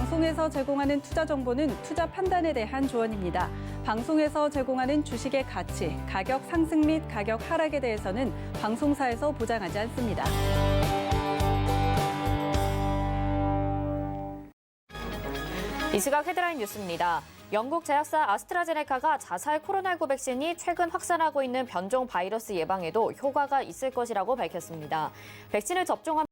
방송에서 제공하는 투자 정보는 투자 판단에 대한 조언입니다. 방송에서 제공하는 주식의 가치, 가격 상승 및 가격 하락에 대해서는 방송사에서 보장하지 않습니다. 이 시각 헤드라인 뉴스입니다. 영국 제약사 아스트라제네카가 자살 코로나19 백신이 최근 확산하고 있는 변종 바이러스 예방에도 효과가 있을 것이라고 밝혔습니다. 백신을 접종한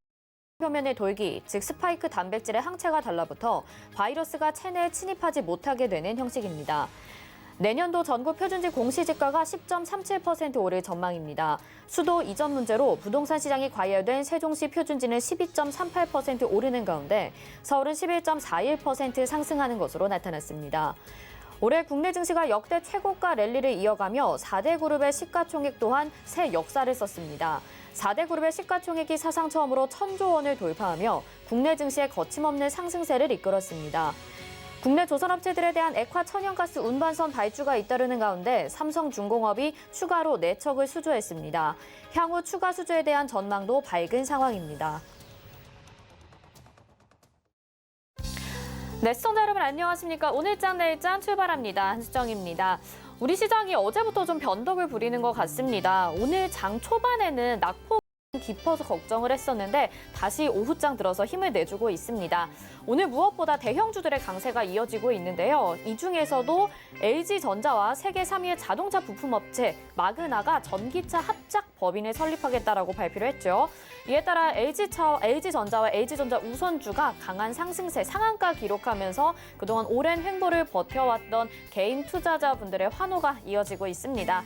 표면의 돌기, 즉 스파이크 단백질의 항체가 달라붙어 바이러스가 체내에 침입하지 못하게 되는 형식입니다. 내년도 전국 표준지 공시지가가 10.37% 오를 전망입니다. 수도 이전 문제로 부동산 시장이 과열된 세종시 표준지는 12.38% 오르는 가운데 서울은 11.41% 상승하는 것으로 나타났습니다. 올해 국내 증시가 역대 최고가 랠리를 이어가며 4대 그룹의 시가총액 또한 새 역사를 썼습니다. 4대 그룹의 시가총액이 사상 처음으로 1,000조 원을 돌파하며 국내 증시의 거침없는 상승세를 이끌었습니다. 국내 조선업체들에 대한 액화 천연가스 운반선 발주가 잇따르는 가운데 삼성중공업이 추가로 4척을 수주했습니다. 향후 추가 수주에 대한 전망도 밝은 상황입니다. 네, 시청자 여러분 안녕하십니까? 오늘장 내일장 출발합니다. 한수정입니다. 우리 시장이 어제부터 좀 변덕을 부리는 것 같습니다. 오늘 장 초반에는 낙폭 깊어서 걱정을 했었는데 다시 오후장 들어서 힘을 내주고 있습니다. 오늘 무엇보다 대형주들의 강세가 이어지고 있는데요. 이 중에서도 LG전자와 세계 3위의 자동차 부품업체 마그나가 전기차 합작 법인을 설립하겠다라고 발표를 했죠. 이에 따라 LG전자와 LG전자 우선주가 강한 상승세 상한가 기록하면서 그동안 오랜 횡보를 버텨왔던 개인 투자자분들의 환호가 이어지고 있습니다.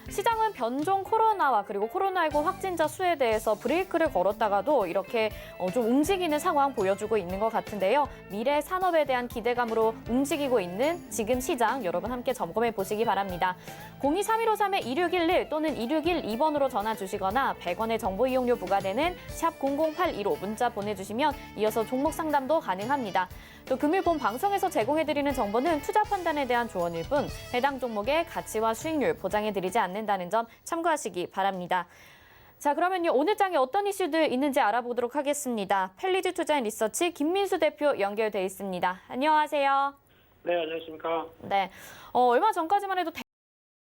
시장은 변종 코로나와 그리고 코로나19 확진자 수에 대해서 브레이크를 걸었다가도 이렇게 좀 움직이는 상황 보여주고 있는 것 같은데요. 미래 산업에 대한 기대감으로 움직이고 있는 지금 시장 여러분 함께 점검해 보시기 바랍니다. 023153-2611 또는 2612번으로 전화 주시거나 100원의 정보 이용료 부과되는 샵 0082로 문자 보내주시면 이어서 종목 상담도 가능합니다. 또 금일 본 방송에서 제공해드리는 정보는 투자 판단에 대한 조언일 뿐 해당 종목의 가치와 수익률 보장해드리지 않는다는 점 참고하시기 바랍니다. 자, 그러면요 오늘 장에 어떤 이슈들 있는지 알아보도록 하겠습니다. 펠리즈 투자인 리서치 김민수 대표 연결돼 있습니다. 안녕하세요. 네, 안녕하십니까. 네, 얼마 전까지만 해도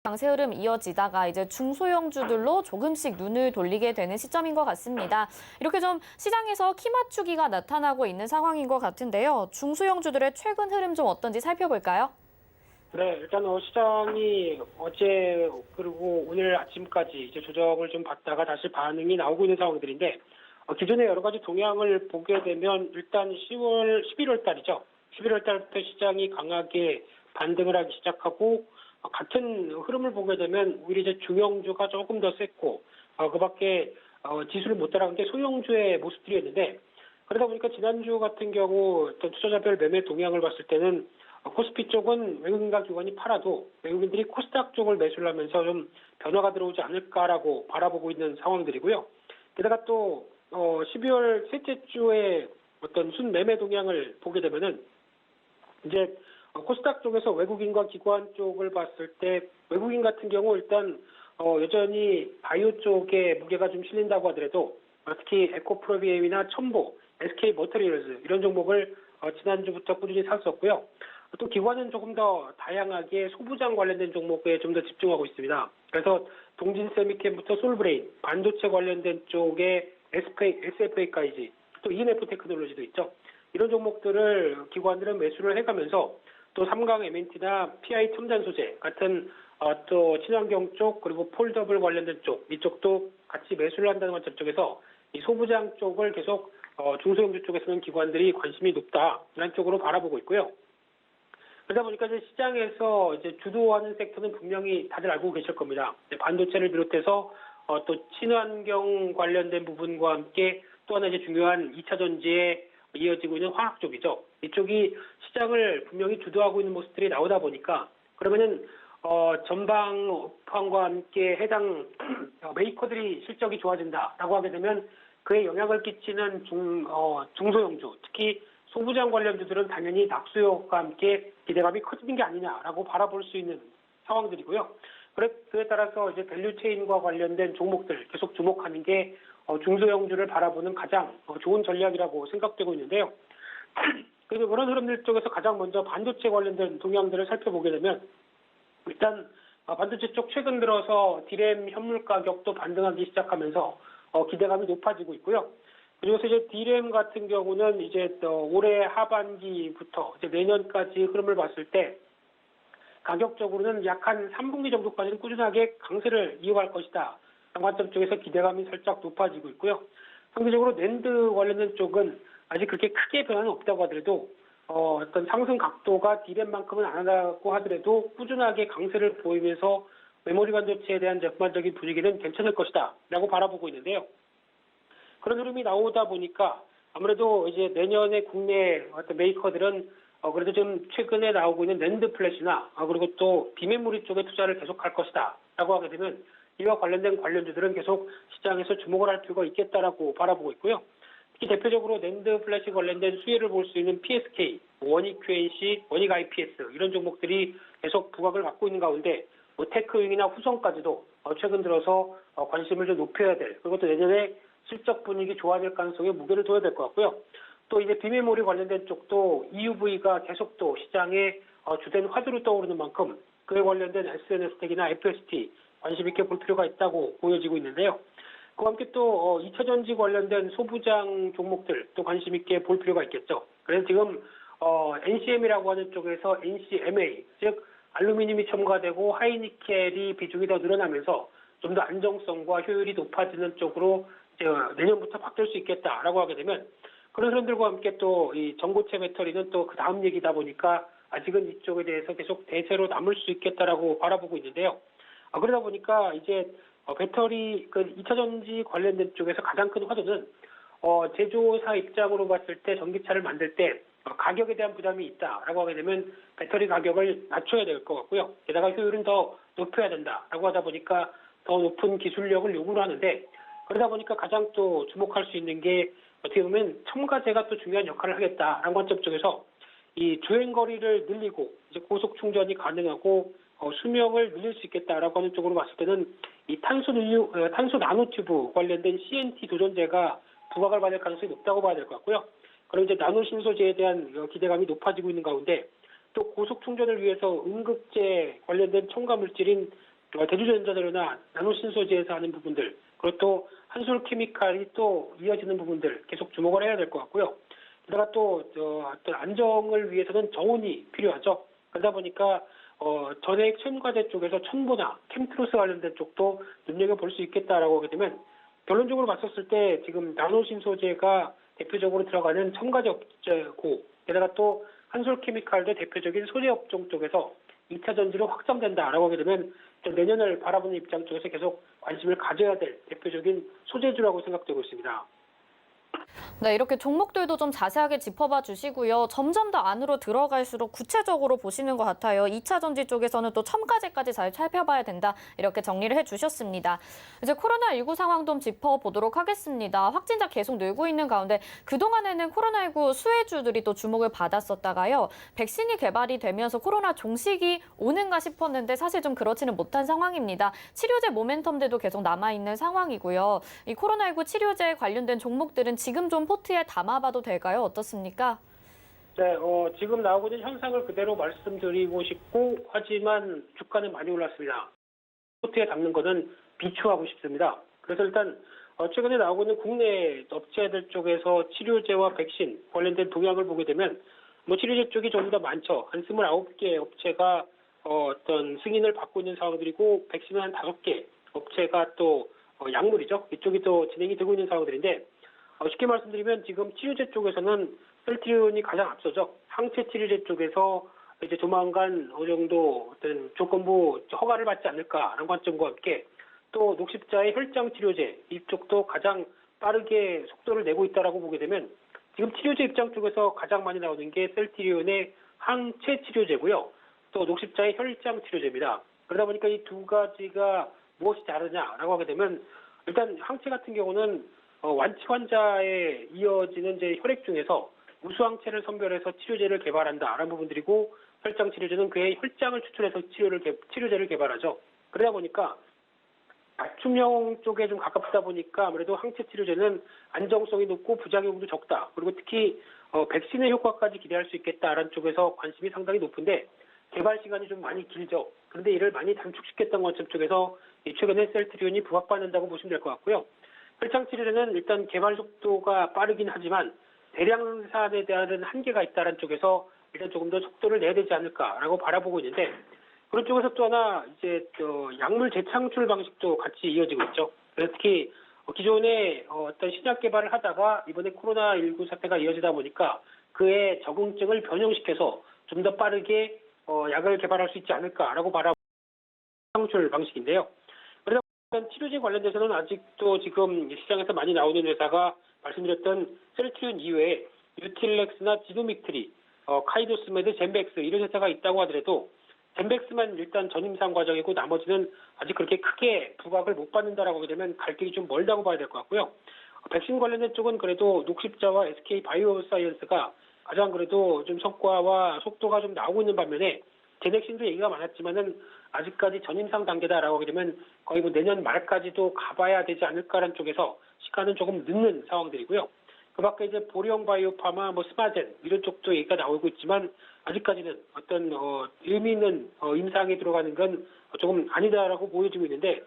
강세 흐름 이어지다가 이제 중소형주들로 조금씩 눈을 돌리게 되는 시점인 것 같습니다. 이렇게 좀 시장에서 키 맞추기가 나타나고 있는 상황인 것 같은데요. 중소형주들의 최근 흐름 좀 어떤지 살펴볼까요? 네, 일단 시장이 어제 그리고 오늘 아침까지 이제 조정을 좀 받다가 다시 반응이 나오고 있는 상황들인데 기존의 여러 가지 동향을 보게 되면 일단 11월 달이죠. 11월 달부터 시장이 강하게 반등을 하기 시작하고 같은 흐름을 보게 되면 오히려 이제 중형주가 조금 더 셌고 그밖에 지수를 못 따라간 게 소형주의 모습들이었는데 그러다 보니까 지난주 같은 경우 어떤 투자자별 매매 동향을 봤을 때는 코스피 쪽은 외국인과 기관이 팔아도 외국인들이 코스닥 쪽을 매수를 하면서 좀 변화가 들어오지 않을까라고 바라보고 있는 상황들이고요. 게다가 또 12월 셋째 주에 어떤 순매매 동향을 보게 되면은 이제 코스닥 쪽에서 외국인과 기관 쪽을 봤을 때 외국인 같은 경우 일단 여전히 바이오 쪽에 무게가 좀 실린다고 하더라도 특히 에코프로비엠이나 첨보, SK 머터리얼즈 이런 종목을 지난주부터 꾸준히 샀었고요. 또 기관은 조금 더 다양하게 소부장 관련된 종목에 좀 더 집중하고 있습니다. 그래서 동진세미캠부터 솔브레인, 반도체 관련된 쪽에 SFA까지 또 EMF 테크놀로지도 있죠. 이런 종목들을 기관들은 매수를 해가면서 또 삼강 MNT나 PI 첨단 소재 같은 또 친환경 쪽 그리고 폴더블 관련된 쪽 이쪽도 같이 매수를 한다는 관점 쪽에서 이 소부장 쪽을 계속 중소형주 쪽에서는 기관들이 관심이 높다 이런 쪽으로 바라보고 있고요. 그러다 보니까 이제 시장에서 이제 주도하는 섹터는 분명히 다들 알고 계실 겁니다. 반도체를 비롯해서 또 친환경 관련된 부분과 함께 또 하나 이제 중요한 2차 전지에 이어지고 있는 화학 쪽이죠. 이쪽이 시장을 분명히 주도하고 있는 모습들이 나오다 보니까 그러면은 전방 업황과 함께 해당 메이커들이 실적이 좋아진다라고 하게 되면 그에 영향을 끼치는 중소형주, 특히 소부장 관련주들은 당연히 낙수효과 함께 기대감이 커지는 게 아니냐라고 바라볼 수 있는 상황들이고요. 그에 따라서 이제 밸류체인과 관련된 종목들 계속 주목하는 게 중소형주를 바라보는 가장 좋은 전략이라고 생각되고 있는데요. 그리고 그런 흐름들 쪽에서 가장 먼저 반도체 관련된 동향들을 살펴보게 되면 일단 반도체 쪽 최근 들어서 D램 현물 가격도 반등하기 시작하면서 기대감이 높아지고 있고요. 그리고 이제 D램 같은 경우는 이제 올해 하반기부터 이제 내년까지 흐름을 봤을 때 가격적으로는 약 한 3분기 정도까지는 꾸준하게 강세를 이어갈 것이다. 관점 쪽에서 기대감이 살짝 높아지고 있고요. 상대적으로 낸드 관련된 쪽은 아직 그렇게 크게 변화는 없다고 하더라도 어떤 상승 각도가 D램만큼은 안 한다고 하더라도 꾸준하게 강세를 보이면서 메모리 반도체에 대한 전반적인 분위기는 괜찮을 것이다 라고 바라보고 있는데요. 그런 흐름이 나오다 보니까 아무래도 이제 내년에 국내 어떤 메이커들은 그래도 좀 최근에 나오고 있는 낸드 플래시나 그리고 또 비메모리 쪽에 투자를 계속할 것이다 라고 하게 되면 이와 관련된 관련주들은 계속 시장에서 주목을 할 필요가 있겠다라고 바라보고 있고요. 특히 대표적으로 낸드 플래시 관련된 수혜를 볼 수 있는 PSK, 원익 QNC, 원익 IPS 이런 종목들이 계속 부각을 받고 있는 가운데 테크윙이나 후성까지도 최근 들어서 관심을 좀 높여야 될, 그리고 또 내년에 실적 분위기 좋아질 가능성에 무게를 둬야 될 것 같고요. 또 이제 비메모리 관련된 쪽도 EUV가 계속 또 시장의 주된 화두로 떠오르는 만큼 그에 관련된 SNS텍이나 FST 관심 있게 볼 필요가 있다고 보여지고 있는데요. 그와 함께 또 2차 전지 관련된 소부장 종목들 또 관심 있게 볼 필요가 있겠죠. 그래서 지금 NCM이라고 하는 쪽에서 NCMA, 즉 알루미늄이 첨가되고 하이니켈이 비중이 더 늘어나면서 좀 더 안정성과 효율이 높아지는 쪽으로 이제 내년부터 바뀔 수 있겠다라고 하게 되면 그런 흐름들과 함께 또 이 전고체 배터리는 또 그 다음 얘기다 보니까 아직은 이쪽에 대해서 계속 대세로 남을 수 있겠다라고 바라보고 있는데요. 그러다 보니까 이제 배터리 그 2차 전지 관련된 쪽에서 가장 큰 화두는 제조사 입장으로 봤을 때 전기차를 만들 때 가격에 대한 부담이 있다라고 하게 되면 배터리 가격을 낮춰야 될 것 같고요. 게다가 효율은 더 높여야 된다라고 하다 보니까 더 높은 기술력을 요구를 하는데 그러다 보니까 가장 또 주목할 수 있는 게 어떻게 보면 첨가제가 또 중요한 역할을 하겠다라는 관점 쪽에서 이 주행 거리를 늘리고 이제 고속 충전이 가능하고 수명을 늘릴 수 있겠다라고 하는 쪽으로 봤을 때는 이 탄소 나노튜브 관련된 CNT 도전제가 부각을 받을 가능성이 높다고 봐야 될 것 같고요. 그리고 이제 나노 신소재에 대한 기대감이 높아지고 있는 가운데 또 고속 충전을 위해서 음극재 관련된 첨가 물질인 대주전자재료나 나노 신소재에서 하는 부분들 그리고 또 한솔 케미칼이 또 이어지는 부분들 계속 주목을 해야 될 것 같고요. 게다가 또 어떤 안정을 위해서는 저온이 필요하죠. 그러다 보니까 전액 첨가제 쪽에서 첨보나 캠트로스 관련된 쪽도 눈여겨볼 수 있겠다라고 하게 되면 결론적으로 봤었을 때 지금 나노신소재가 대표적으로 들어가는 첨가제 업체고 게다가 또 한솔케미칼도 대표적인 소재 업종 쪽에서 2차 전지로 확장된다라고 하게 되면 내년을 바라보는 입장 쪽에서 계속 관심을 가져야 될 대표적인 소재주라고 생각되고 있습니다. 네, 이렇게 종목들도 좀 자세하게 짚어봐 주시고요. 점점 더 안으로 들어갈수록 구체적으로 보시는 것 같아요. 2차 전지 쪽에서는 또 첨가제까지 잘 살펴봐야 된다. 이렇게 정리를 해주셨습니다. 이제 코로나19 상황 좀 짚어보도록 하겠습니다. 확진자 계속 늘고 있는 가운데 그동안에는 코로나19 수혜주들이 또 주목을 받았었다가요. 백신이 개발이 되면서 코로나 종식이 오는가 싶었는데 사실 좀 그렇지는 못한 상황입니다. 치료제 모멘텀들도 계속 남아있는 상황이고요. 이 코로나19 치료제에 관련된 종목들은 지금 좀 포트에 담아봐도 될까요? 어떻습니까? 네, 지금 나오고 있는 현상을 그대로 말씀드리고 싶고 하지만 주가는 많이 올랐습니다. 포트에 담는 것은 비추하고 싶습니다. 그래서 일단 최근에 나오고 있는 국내 업체들 쪽에서 치료제와 백신 관련된 동향을 보게 되면 치료제 쪽이 좀 더 많죠. 한 29개 업체가 어떤 승인을 받고 있는 상황들이고 백신은 한 5개 업체가 또 약물이죠. 이쪽이 또 진행이 되고 있는 상황들인데 쉽게 말씀드리면 지금 치료제 쪽에서는 셀트리온이 가장 앞서죠. 항체 치료제 쪽에서 이제 조만간 어느 정도 어떤 조건부 허가를 받지 않을까라는 관점과 함께 또 녹십자의 혈장 치료제 이쪽도 가장 빠르게 속도를 내고 있다라고 보게 되면 지금 치료제 입장 쪽에서 가장 많이 나오는 게 셀트리온의 항체 치료제고요. 또 녹십자의 혈장 치료제입니다. 그러다 보니까 이 두 가지가 무엇이 다르냐라고 하게 되면 일단 항체 같은 경우는 완치 환자에 이어지는 이제 혈액 중에서 우수항체를 선별해서 치료제를 개발한다라는 부분들이고 혈장 치료제는 그의 혈장을 추출해서 치료제를 개발하죠. 그러다 보니까 맞춤형 쪽에 좀 가깝다 보니까 아무래도 항체 치료제는 안정성이 높고 부작용도 적다. 그리고 특히 백신의 효과까지 기대할 수 있겠다라는 쪽에서 관심이 상당히 높은데 개발 시간이 좀 많이 길죠. 그런데 이를 많이 단축시켰던 관점 쪽에서 최근에 셀트리온이 부각받는다고 보시면 될 것 같고요. 혈장 치료제는 일단 개발 속도가 빠르긴 하지만 대량산에 대한 한계가 있다는 쪽에서 일단 조금 더 속도를 내야 되지 않을까라고 바라보고 있는데 그런 쪽에서 또 하나 이제 약물 재창출 방식도 같이 이어지고 있죠. 그래서 특히 기존에 어떤 신약 개발을 하다가 이번에 코로나19 사태가 이어지다 보니까 그의 적응증을 변형시켜서 좀 더 빠르게 약을 개발할 수 있지 않을까라고 바라보는 창출 방식인데요. 그래서 치료제 관련돼서는 아직도 지금 시장에서 많이 나오는 회사가 말씀드렸던 셀트리온 이외에 유틸렉스나 지도믹트리, 카이도스메드, 젠백스 이런 회사가 있다고 하더라도 젠백스만 일단 전임상 과정이고 나머지는 아직 그렇게 크게 부각을 못 받는다라고 하게 되면 갈 길이 좀 멀다고 봐야 될 것 같고요. 백신 관련된 쪽은 그래도 녹십자와 SK 바이오사이언스가 가장 그래도 좀 성과와 속도가 좀 나오고 있는 반면에 제넥신도 얘기가 많았지만은 아직까지 전임상 단계다라고 하게 되면 거의 뭐 내년 말까지도 가봐야 되지 않을까라는 쪽에서 시간은 조금 늦는 상황들이고요. 그 밖에 이제 보리형 바이오파마, 스마젠 이런 쪽도 얘기가 나오고 있지만 아직까지는 어떤 의미 있는 임상에 들어가는 건 조금 아니다라고 보여지고 있는데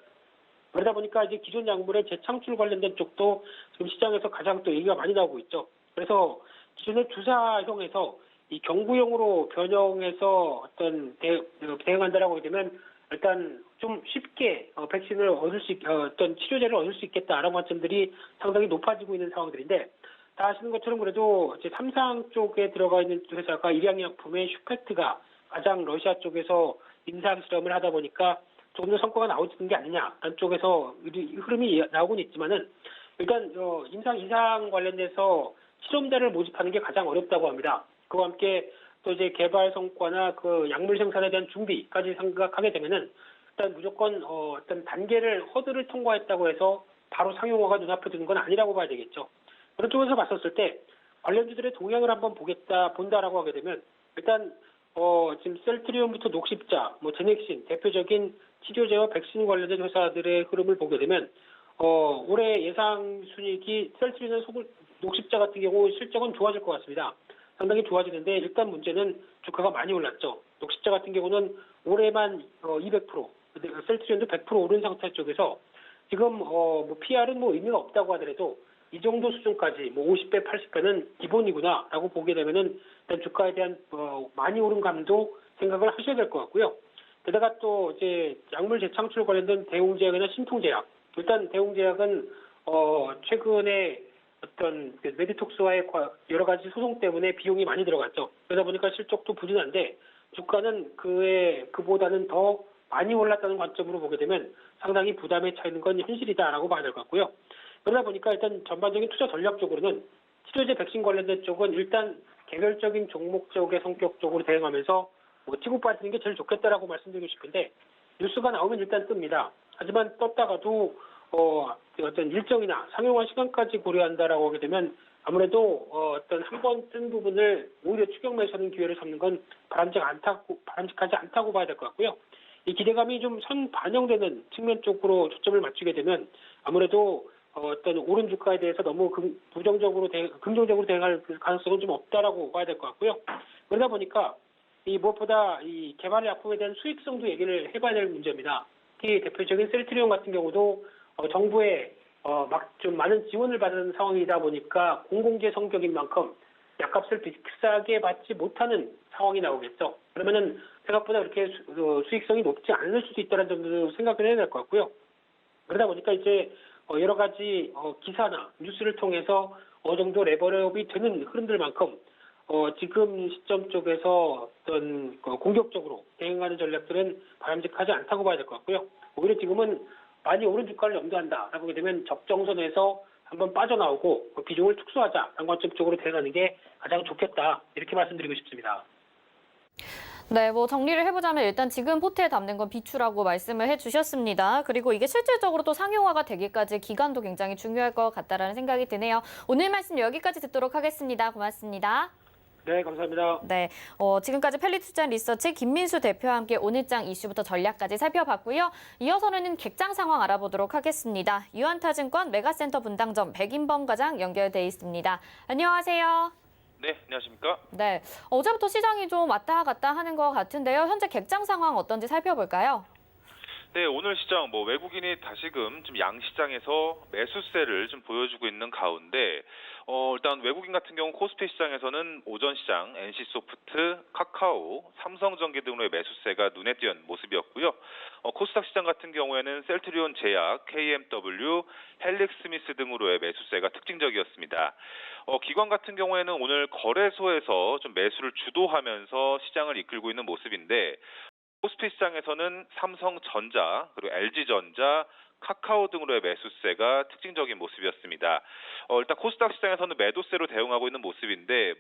그러다 보니까 이제 기존 약물의 재창출 관련된 쪽도 지금 시장에서 가장 또 얘기가 많이 나오고 있죠. 그래서 기존의 주사형에서 이 경구용으로 변형해서 어떤 대응한다라고 하게 되면 일단 좀 쉽게 백신을 어떤 치료제를 얻을 수 있겠다라는 관점들이 상당히 높아지고 있는 상황들인데 다 아시는 것처럼 그래도 이제 삼상 쪽에 들어가 있는 회사가 일양약품의 슈펙트가 가장 러시아 쪽에서 임상 실험을 하다 보니까 조금 더 성과가 나오는 게 아니냐라는 쪽에서 흐름이 나오고는 있지만은 일단 임상 이상 관련돼서 실험자를 모집하는 게 가장 어렵다고 합니다. 그와 함께 또 이제 개발 성과나 그 약물 생산에 대한 준비까지 생각하게 되면은 일단 무조건 어떤 허들을 통과했다고 해서 바로 상용화가 눈앞에 드는 건 아니라고 봐야 되겠죠. 그런 쪽에서 봤었을 때 관련주들의 동향을 한번 본다라고 하게 되면 일단 지금 셀트리온부터 녹십자, 제넥신 대표적인 치료제와 백신 관련된 회사들의 흐름을 보게 되면 올해 예상 순이익이 셀트리온 녹십자 같은 경우 실적은 좋아질 것 같습니다. 상당히 좋아지는데 일단 문제는 주가가 많이 올랐죠. 녹십자 같은 경우는 올해만 200%, 셀트리온도 100% 오른 상태 쪽에서 지금 PR은 의미가 없다고 하더라도 이 정도 수준까지 50배, 80배는 기본이구나라고 보게 되면은 일단 주가에 대한 많이 오른 감도 생각을 하셔야 될 것 같고요. 게다가 또 이제 약물 재창출 관련된 대웅제약이나 신통제약. 일단 대웅제약은 최근에 어떤 메디톡스와의 여러 가지 소송 때문에 비용이 많이 들어갔죠. 그러다 보니까 실적도 부진한데 주가는 그보다는 더 많이 올랐다는 관점으로 보게 되면 상당히 부담에 차이는 건 현실이다라고 봐야 될 것 같고요. 그러다 보니까 일단 전반적인 투자 전략적으로는 치료제 백신 관련된 쪽은 일단 개별적인 종목 쪽의 성격 쪽으로 대응하면서 치고 빠지는 게 제일 좋겠다라고 말씀드리고 싶은데 뉴스가 나오면 일단 뜹니다. 하지만 떴다가도 어떤 일정이나 상용화 시간까지 고려한다라고 하게 되면 아무래도 어떤 한 번 뜬 부분을 오히려 추격 매수하는 기회를 삼는 건 바람직하지 않다고 봐야 될 것 같고요. 이 기대감이 좀 반영되는 측면 쪽으로 초점을 맞추게 되면 아무래도 어떤 오른 주가에 대해서 너무 긍정적으로 대응할 가능성은 좀 없다라고 봐야 될 것 같고요. 그러다 보니까 무엇보다 이 개발 약품에 대한 수익성도 얘기를 해봐야 될 문제입니다. 특히 대표적인 셀트리온 같은 경우도 정부의 좀 많은 지원을 받은 상황이다 보니까 공공재 성격인 만큼 약값을 비싸게 받지 못하는 상황이 나오겠죠. 그러면은 생각보다 그렇게 수익성이 높지 않을 수도 있다는 점도 생각을 해야 될 것 같고요. 그러다 보니까 이제 여러 가지 기사나 뉴스를 통해서 어느 정도 레버업이 되는 흐름들만큼 지금 시점 쪽에서 어떤 공격적으로 대응하는 전략들은 바람직하지 않다고 봐야 될 것 같고요. 오히려 지금은 많이 오른 주가를 염두한다라고 하게 되면 적정선에서 한번 빠져나오고 비중을 축소하자라는 관점 쪽으로 대응하는 게 가장 좋겠다 이렇게 말씀드리고 싶습니다. 네, 정리를 해보자면 일단 지금 포트에 담는 건 비추라고 말씀을 해주셨습니다. 그리고 이게 실질적으로 또 상용화가 되기까지 기간도 굉장히 중요할 것 같다라는 생각이 드네요. 오늘 말씀 여기까지 듣도록 하겠습니다. 고맙습니다. 네, 감사합니다. 네, 지금까지 펠리투자 리서치 김민수 대표와 함께 오늘장 이슈부터 전략까지 살펴봤고요. 이어서는 객장 상황 알아보도록 하겠습니다. 유한타증권 메가센터 분당점 백인범 과장 연결돼 있습니다. 안녕하세요. 네, 안녕하십니까? 네, 어제부터 시장이 좀 왔다 갔다 하는 것 같은데요. 현재 객장 상황 어떤지 살펴볼까요? 네, 오늘 시장 외국인이 다시금 좀 양시장에서 매수세를 좀 보여주고 있는 가운데 일단 외국인 같은 경우 코스피 시장에서는 오전 시장 NC소프트, 카카오, 삼성전기 등으로의 매수세가 눈에 띄는 모습이었고요. 코스닥 시장 같은 경우에는 셀트리온 제약, KMW, 헬릭스미스 등으로의 매수세가 특징적이었습니다. 기관 같은 경우에는 오늘 거래소에서 좀 매수를 주도하면서 시장을 이끌고 있는 모습인데 코스피 시장에서는 삼성전자, 그리고 LG전자, 카카오 등으로의 매수세가 특징적인 모습이었습니다. 일단 코스닥 시장에서는 매도세로 대응하고 있는 모습인데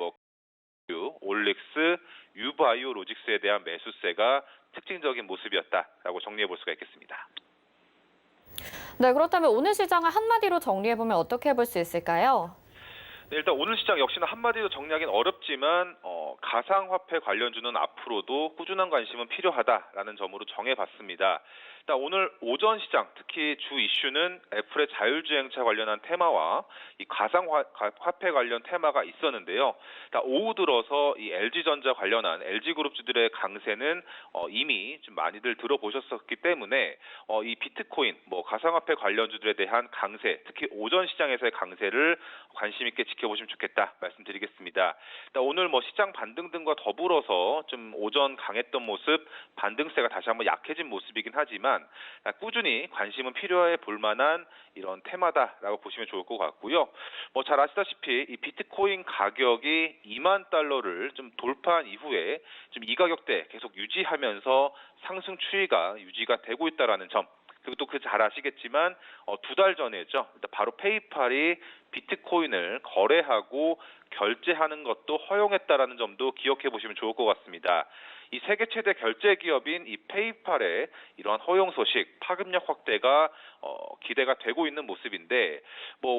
올릭스, 유바이오로직스에 대한 매수세가 특징적인 모습이었다라고 정리해 볼 수가 있겠습니다. 네, 그렇다면 오늘 시장을 한마디로 정리해보면 어떻게 볼 수 있을까요? 네, 일단 오늘 시장 역시나 한마디로 정리하기는 어렵지만 가상화폐 관련주는 앞으로도 꾸준한 관심은 필요하다라는 점으로 정해봤습니다. 일단 오늘 오전 시장 특히 주 이슈는 애플의 자율주행차 관련한 테마와 이 가상화폐 관련 테마가 있었는데요. 일단 오후 들어서 이 LG전자 관련한 LG그룹주들의 강세는 이미 좀 많이들 들어보셨었기 때문에 이 비트코인, 가상화폐 관련주들에 대한 강세, 특히 오전 시장에서의 강세를 관심 있게 지켜보시면 좋겠다 말씀드리겠습니다. 일단 오늘 시장 반등 등과 더불어서 좀 오전 강했던 모습, 반등세가 다시 한번 약해진 모습이긴 하지만 꾸준히 관심은 필요해 볼 만한 이런 테마다라고 보시면 좋을 것 같고요. 잘 아시다시피 이 비트코인 가격이 2만 달러를 좀 돌파한 이후에 좀 이 가격대 계속 유지하면서 상승 추이가 유지가 되고 있다라는 점. 그리고 또 잘 아시겠지만 2달 전에죠. 바로 페이팔이 비트코인을 거래하고 결제하는 것도 허용했다라는 점도 기억해 보시면 좋을 것 같습니다. 이 세계 최대 결제 기업인 이 페이팔의 이러한 허용 소식, 파급력 확대가 기대가 되고 있는 모습인데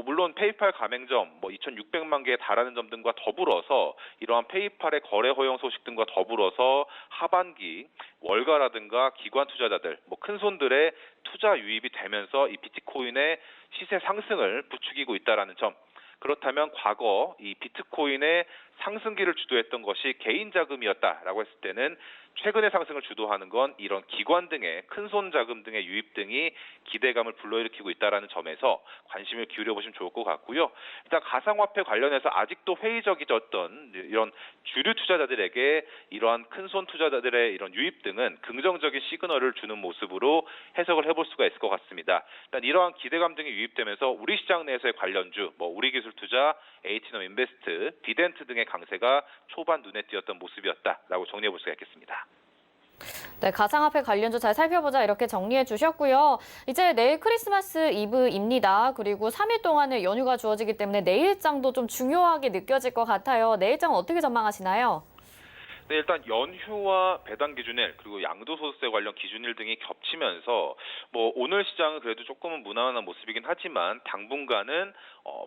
물론 페이팔 가맹점 2,600만 개에 달하는 점 등과 더불어서 이러한 페이팔의 거래 허용 소식 등과 더불어서 하반기 월가라든가 기관 투자자들, 큰 손들의 투자 유입이 되면서 이 비트코인의 시세 상승을 부추기고 있다라는 점. 그렇다면 과거 이 비트코인의 상승기를 주도했던 것이 개인 자금이었다라고 했을 때는 최근의 상승을 주도하는 건 이런 기관 등의 큰손 자금 등의 유입 등이 기대감을 불러일으키고 있다라는 점에서 관심을 기울여 보시면 좋을 것 같고요. 일단 가상화폐 관련해서 아직도 회의적이었던 이런 주류 투자자들에게 이러한 큰손 투자자들의 이런 유입 등은 긍정적인 시그널을 주는 모습으로 해석을 해볼 수가 있을 것 같습니다. 일단 이러한 기대감 등이 유입되면서 우리 시장 내에서의 관련주, 우리기술투자, H놈인베스트, 비덴트 등의 강세가 초반 눈에 띄었던 모습이었다라고 정리해 볼 수가 있겠습니다. 네, 가상화폐 관련주 잘 살펴보자 이렇게 정리해 주셨고요. 이제 내일 크리스마스 이브입니다. 그리고 3일 동안의 연휴가 주어지기 때문에 내일장도 좀 중요하게 느껴질 것 같아요. 내일장 어떻게 전망하시나요? 네, 일단 연휴와 배당 기준일 그리고 양도소득세 관련 기준일 등이 겹치면서 오늘 시장은 그래도 조금은 무난한 모습이긴 하지만 당분간은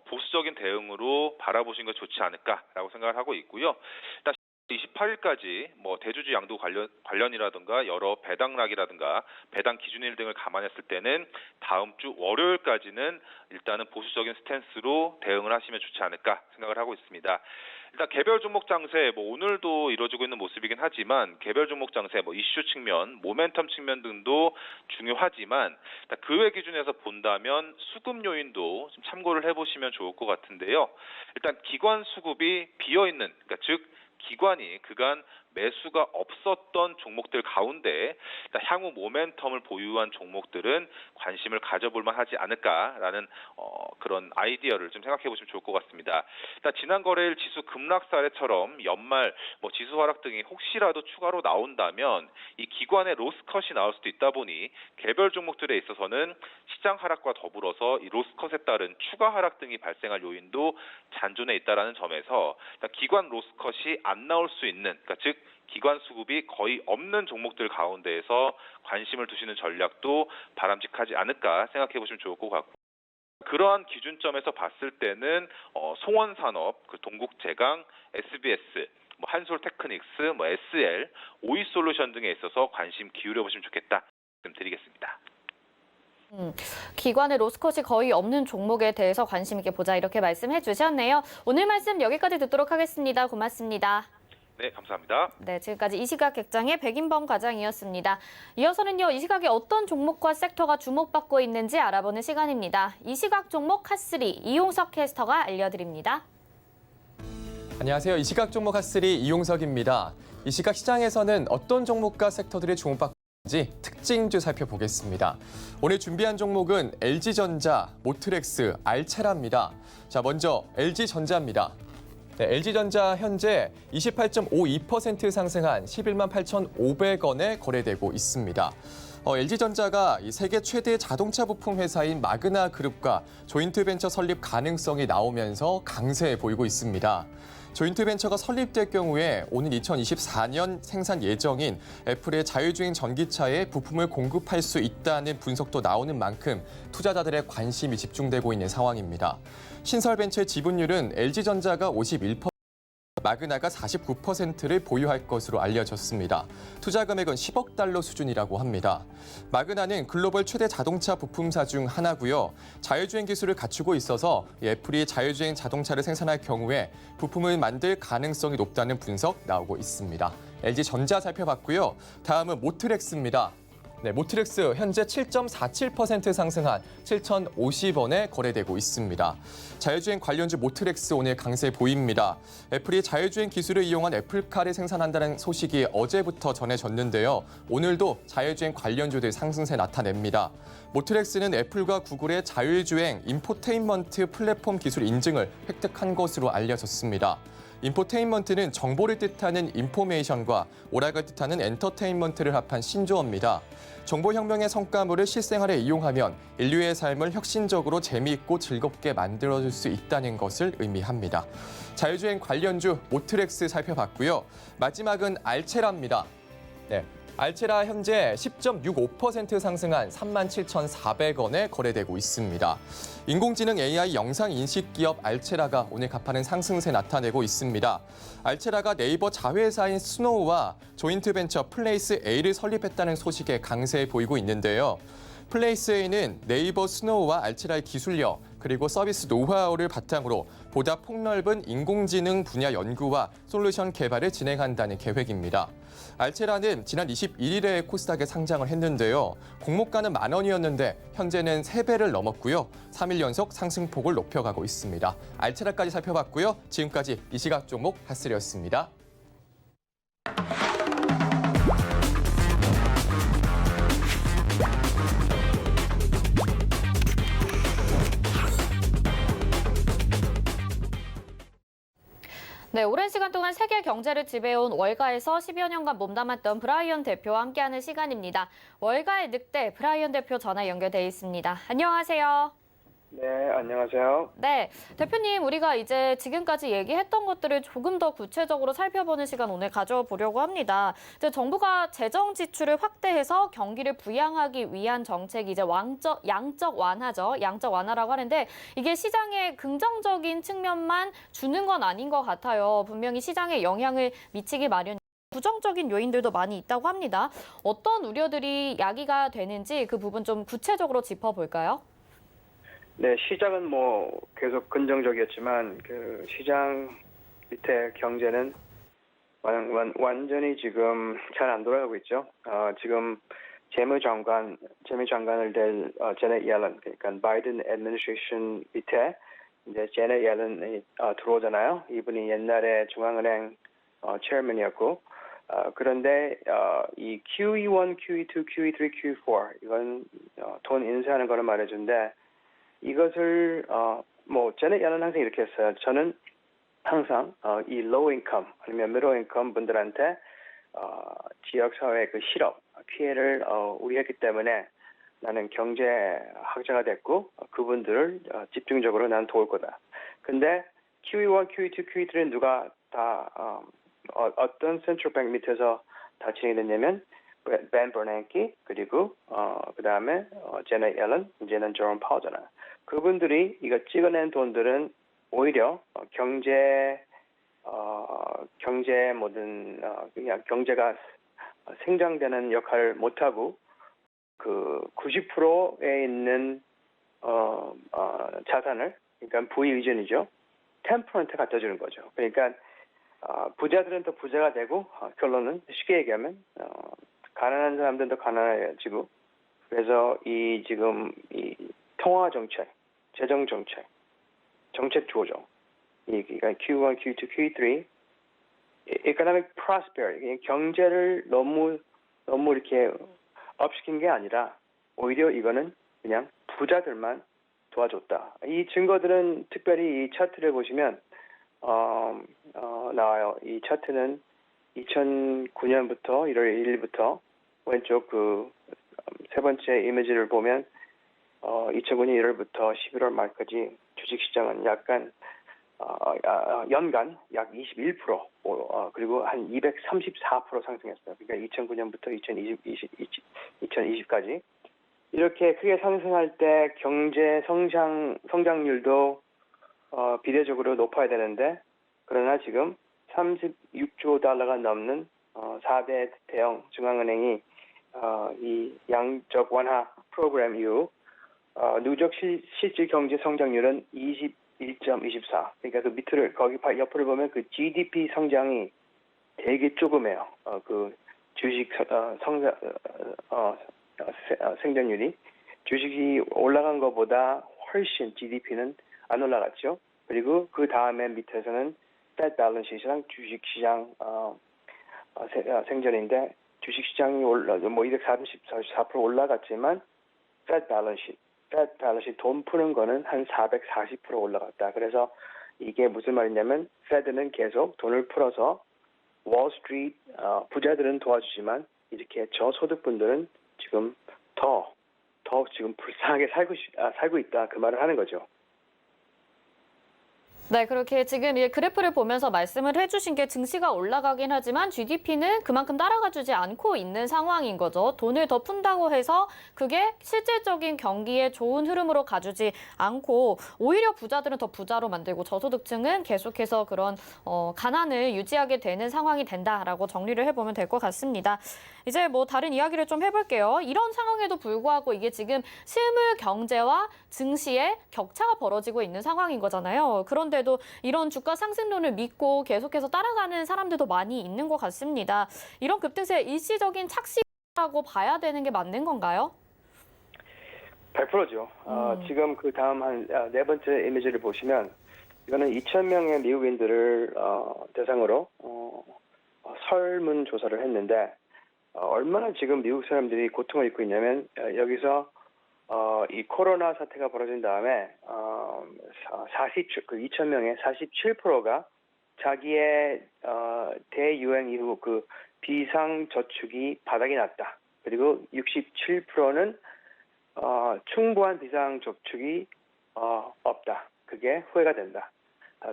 보수적인 대응으로 바라보시는 것이 좋지 않을까라고 생각을 하고 있고요. 일단 28일까지 대주주 양도 관련이라든가 여러 배당락이라든가 배당 기준일 등을 감안했을 때는 다음 주 월요일까지는 일단은 보수적인 스탠스로 대응을 하시면 좋지 않을까 생각을 하고 있습니다. 일단 개별 종목 장세 오늘도 이루어지고 있는 모습이긴 하지만 개별 종목 장세 이슈 측면, 모멘텀 측면 등도 중요하지만 그 외 기준에서 본다면 수급 요인도 좀 참고를 해보시면 좋을 것 같은데요. 일단 기관 수급이 비어 있는, 그러니까 즉 기관이 그간 매수가 없었던 종목들 가운데 향후 모멘텀을 보유한 종목들은 관심을 가져볼 만하지 않을까라는 그런 아이디어를 좀 생각해 보시면 좋을 것 같습니다. 지난 거래일 지수 급락 사례처럼 연말 지수 하락 등이 혹시라도 추가로 나온다면 이 기관의 로스컷이 나올 수도 있다 보니 개별 종목들에 있어서는 시장 하락과 더불어서 이 로스컷에 따른 추가 하락 등이 발생할 요인도 잔존해 있다라는 점에서 기관 로스컷이 안 나올 수 있는, 그러니까 즉 기관 수급이 거의 없는 종목들 가운데에서 관심을 두시는 전략도 바람직하지 않을까 생각해 보시면 좋을 것 같고, 그러한 기준점에서 봤을 때는 송원산업, 동국제강, SBS, 한솔테크닉스, SL, 오이솔루션 등에 있어서 관심 기울여 보시면 좋겠다 말씀드리겠습니다. 기관의 로스컷이 거의 없는 종목에 대해서 관심 있게 보자 이렇게 말씀해 주셨네요. 오늘 말씀 여기까지 듣도록 하겠습니다. 고맙습니다. 네, 감사합니다. 네, 지금까지 이시각 객장의 백인범 과장이었습니다. 이어서는요, 이 시각에 어떤 종목과 섹터가 주목받고 있는지 알아보는 시간입니다. 이 시각 종목 핫3 이용석 캐스터가 알려드립니다. 안녕하세요. 이시각 종목 핫3 이용석입니다. 이 시각 시장에서는 어떤 종목과 섹터들이 주목받고 있는지 특징주 살펴보겠습니다. 오늘 준비한 종목은 LG전자, 모트렉스, 알체라입니다. 자, 먼저 LG전자입니다. 네, LG전자 현재 28.52% 상승한 11만 8,500원에 거래되고 있습니다. LG전자가 이 세계 최대 자동차 부품 회사인 마그나 그룹과 조인트 벤처 설립 가능성이 나오면서 강세 보이고 있습니다. 조인트 벤처가 설립될 경우에 오는 2024년 생산 예정인 애플의 자율주행 전기차에 부품을 공급할 수 있다는 분석도 나오는 만큼 투자자들의 관심이 집중되고 있는 상황입니다. 신설벤처의 지분율은 LG전자가 51%, 마그나가 49%를 보유할 것으로 알려졌습니다. 투자 금액은 10억 달러 수준이라고 합니다. 마그나는 글로벌 최대 자동차 부품사 중 하나고요. 자율주행 기술을 갖추고 있어서 애플이 자율주행 자동차를 생산할 경우에 부품을 만들 가능성이 높다는 분석 나오고 있습니다. LG전자 살펴봤고요. 다음은 모트렉스입니다. 네, 모트렉스 현재 7.47% 상승한 7,050원에 거래되고 있습니다. 자율주행 관련주 모트렉스 오늘 강세 보입니다. 애플이 자율주행 기술을 이용한 애플카를 생산한다는 소식이 어제부터 전해졌는데요. 오늘도 자율주행 관련주들 상승세 나타냅니다. 모트렉스는 애플과 구글의 자율주행 인포테인먼트 플랫폼 기술 인증을 획득한 것으로 알려졌습니다. 인포테인먼트는 정보를 뜻하는 인포메이션과 오락을 뜻하는 엔터테인먼트를 합한 신조어입니다. 정보혁명의 성과물을 실생활에 이용하면 인류의 삶을 혁신적으로 재미있고 즐겁게 만들어줄 수 있다는 것을 의미합니다. 자율주행 관련주 모트렉스 살펴봤고요. 마지막은 알체라입니다. 네. 알체라 현재 10.65% 상승한 37,400원에 거래되고 있습니다. 인공지능 AI 영상 인식 기업 알체라가 오늘 가파른 상승세 나타내고 있습니다. 알체라가 네이버 자회사인 스노우와 조인트 벤처 플레이스 A를 설립했다는 소식에 강세 보이고 있는데요. 플레이스 A는 네이버 스노우와 알체라의 기술력 그리고 서비스 노하우를 바탕으로 보다 폭넓은 인공지능 분야 연구와 솔루션 개발을 진행한다는 계획입니다. 알체라는 지난 21일에 코스닥에 상장을 했는데요. 공모가는 10,000원이었는데 현재는 3배를 넘었고요. 3일 연속 상승폭을 높여가고 있습니다. 알체라까지 살펴봤고요. 지금까지 이 시각 종목 핫3였습니다. 네, 오랜 시간 동안 세계 경제를 지배해온 월가에서 10여 년간 몸담았던 브라이언 대표와 함께하는 시간입니다. 월가의 늑대 브라이언 대표 전화 연결돼 있습니다. 안녕하세요. 네, 안녕하세요. 네, 대표님, 우리가 이제 지금까지 얘기했던 것들을 조금 더 구체적으로 살펴보는 시간 오늘 가져보려고 합니다. 이제 정부가 재정 지출을 확대해서 경기를 부양하기 위한 정책이 이제 양적 완화죠. 양적 완화라고 하는데 이게 시장에 긍정적인 측면만 주는 건 아닌 것 같아요. 분명히 시장에 영향을 미치기 마련. 부정적인 요인들도 많이 있다고 합니다. 어떤 우려들이 야기가 되는지 그 부분 좀 구체적으로 짚어볼까요? 네, 시장은 계속 긍정적이었지만 그 시장 밑에 경제는 완전히 지금 잘 안 돌아가고 있죠. 지금 재무장관을 될 제넷 옐런, 그러니까 바이든 애드미니스트레이션 밑에 이제 제넷 옐런이 들어오잖아요. 이분이 옛날에 중앙은행 체어맨이었고, 그런데 이 QE1, QE2, QE3, QE4 이건 돈 인쇄하는 거를 말해준데. 이것을 제넷 옐런 항상 이렇게 했어요. 저는 항상 이 low income 아니면 middle income 분들한테 지역 사회의 그 실업 피해를 우려했기 때문에 나는 경제학자가 됐고 그분들을 집중적으로 난 도울 거다. 근데 QE1, QE2, QE3는 누가 다 어떤 센트럴뱅크 밑에서 다 진행됐냐면 벤 버냉키 그리고 그다음에 제넷 옐런 이제는 제롬 파우잖아요. 그분들이 이거 찍어낸 돈들은 오히려 경제 모든 그냥 경제가 생장되는 역할을 못하고 그 90%에 있는 자산을, 그러니까 부의 의존이죠. 10%에 갖다 주는 거죠. 그러니까 부자들은 더 부자가 되고, 결론은 쉽게 얘기하면 가난한 사람들은 더 가난해지고, 그래서 지금 이 통화 정책, 재정 정책, 정책 조정, 그러니까 Q1, Q2, Q3, economic prosperity, 경제를 너무 이렇게 업시킨 게 아니라 오히려 이거는 그냥 부자들만 도와줬다. 이 증거들은 특별히 이 차트를 보시면 나와요. 이 차트는 2009년부터 1월 1일부터 왼쪽 그 세 번째 이미지를 보면 2009년 1월부터 11월 말까지 주식시장은 약간 연간 약 21% 그리고 한 234% 상승했어요. 그러니까 2009년부터 2020까지 이렇게 크게 상승할 때 경제 성장률도 비례적으로 높아야 되는데, 그러나 지금 36조 달러가 넘는 4대 대형 중앙은행이 이 양적 완화 프로그램 이후 누적 실질 경제 성장률은 21.24. 그러니까 그 밑을 거기 옆을 보면 그 GDP 성장이 되게 조금해요. 그 주식 생존율이 주식이 올라간 것보다 훨씬 GDP는 안 올라갔죠. 그리고 그 다음에 밑에서는 Fed balance sheet이랑 주식시장 생존인데, 주식시장이 뭐 244% 올라갔지만 Fed balance sheet 돈 푸는 거는 한 440% 올라갔다. 그래서 이게 무슨 말이냐면 Fed는 계속 돈을 풀어서 월스트리트 부자들은 도와주지만 이렇게 저소득분들은 지금 더 지금 불쌍하게 살고 있다, 그 말을 하는 거죠. 네, 그렇게 지금 이 그래프를 보면서 말씀을 해주신 게 증시가 올라가긴 하지만 GDP는 그만큼 따라가주지 않고 있는 상황인 거죠. 돈을 더 푼다고 해서 그게 실질적인 경기에 좋은 흐름으로 가주지 않고 오히려 부자들은 더 부자로 만들고 저소득층은 계속해서 그런 가난을 유지하게 되는 상황이 된다라고 정리를 해보면 될 것 같습니다. 이제 뭐 다른 이야기를 좀 해볼게요. 이런 상황에도 불구하고 이게 지금 실물 경제와 증시의 격차가 벌어지고 있는 상황인 거잖아요. 그런데도 이런 주가 상승론을 믿고 계속해서 따라가는 사람들도 많이 있는 것 같습니다. 이런 급등세 일시적인 착시라고 봐야 되는 게 맞는 건가요? 100%죠. 지금 그 다음 한 네 번째 이미지를 보시면 이거는 2,000명의 미국인들을 대상으로 설문조사를 했는데 얼마나 지금 미국 사람들이 고통을 입고 있냐면 여기서 이 코로나 사태가 벌어진 다음에 그 2,000명의 47%가 자기의 대유행 이후 그 비상저축이 바닥이 났다. 그리고 67%는 충분한 비상저축이 없다. 그게 후회가 된다.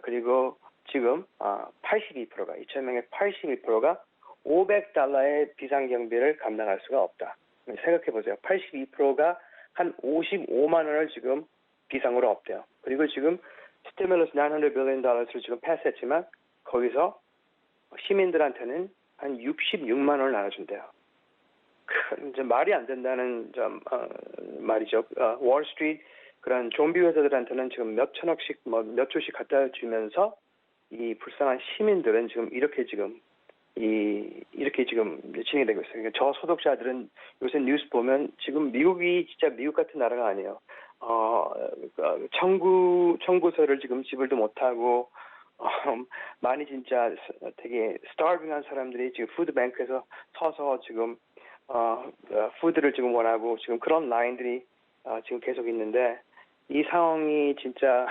그리고 지금 82%가 2,000명의 82%가 $500의 비상경비를 감당할 수가 없다. 생각해 보세요. 82%가 한 55만 원을 지금 비상으로 없대요. 그리고 지금 스티뮬러스 $900 billion 지금 패스했지만 거기서 시민들한테는 한 66만 원을 나눠준대요. 이제 말이 안 된다는 말이죠. 월스트리트 그런 좀비 회사들한테는 지금 몇 천억씩 몇 조씩 갖다 주면서 이 불쌍한 시민들은 지금 이렇게 지금 진행이 되고 있어요. 그러니까 저소득자들은 요새 뉴스 보면 지금 미국이 진짜 미국 같은 나라가 아니에요. 청구서를 지금 지불도 못하고 많이 진짜 되게 starving한 사람들이 지금 푸드뱅크에서 서서 지금 푸드를 지금 원하고 지금 그런 라인들이 지금 계속 있는데 이 상황이 진짜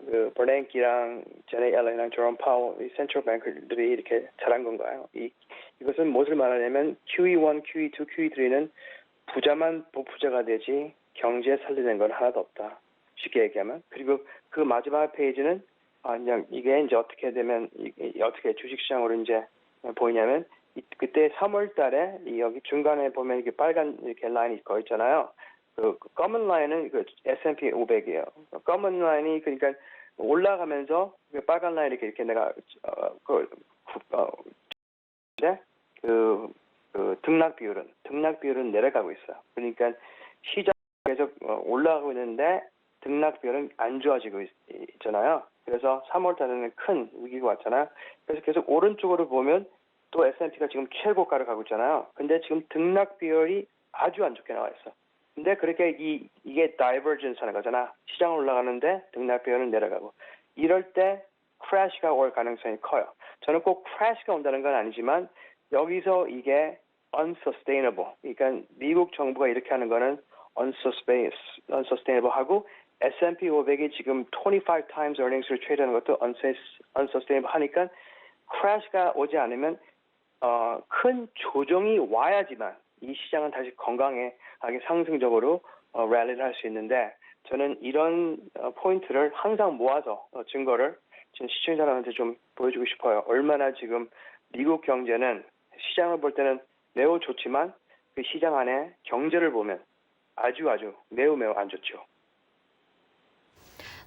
그 버냉키랑 제넷 옐런이랑 제롬 파월 이 센트럴 뱅크들이 이렇게 잘한 건가요? 이것은 무엇을 말하냐면 QE1, QE2, QE3는 부자만 부자가 되지 경제 살리는 건 하나도 없다. 쉽게 얘기하면. 그리고 그 마지막 페이지는 그냥 이게 이제 어떻게 되면 어떻게 주식시장으로 이제 보이냐면 그때 3월달에 여기 중간에 보면 이렇게 빨간 이렇게 라인이 거 있잖아요. 그 검은 라인은 그 S&P 500이에요. 검은 라인이 그러니까 올라가면서 그 빨간 라인 이렇게 내가 그 등락 비율은 내려가고 있어요. 그러니까 시장 계속 올라가고 있는데 등락 비율은 안 좋아지고 있잖아요. 그래서 3월 달에는 큰 위기가 왔잖아요. 그래서 계속 오른쪽으로 보면 또 S&P가 지금 최고가를 가고 있잖아요. 근데 지금 등락 비율이 아주 안 좋게 나와 있어. 근데 그렇게 이게 다이버전스 하는 거잖아. 시장 올라가는데 등락 비율은 내려가고. 이럴 때 크래시가 올 가능성이 커요. 저는 꼭 크래시가 온다는 건 아니지만 여기서 이게 unsustainable. 그러니까 미국 정부가 이렇게 하는 거는 unsustainable 하고 S&P 500이 지금 25 times earnings을 트레이드하는 것도 unsustainable 하니까 크래시가 오지 않으면 큰 조정이 와야지만 이 시장은 다시 건강하게 상승적으로 랠리를 할 수 있는데 저는 이런 포인트를 항상 모아서 증거를 지금 시청자들한테 좀 보여주고 싶어요. 얼마나 지금 미국 경제는 시장을 볼 때는 매우 좋지만 그 시장 안에 경제를 보면 아주 매우 안 좋죠.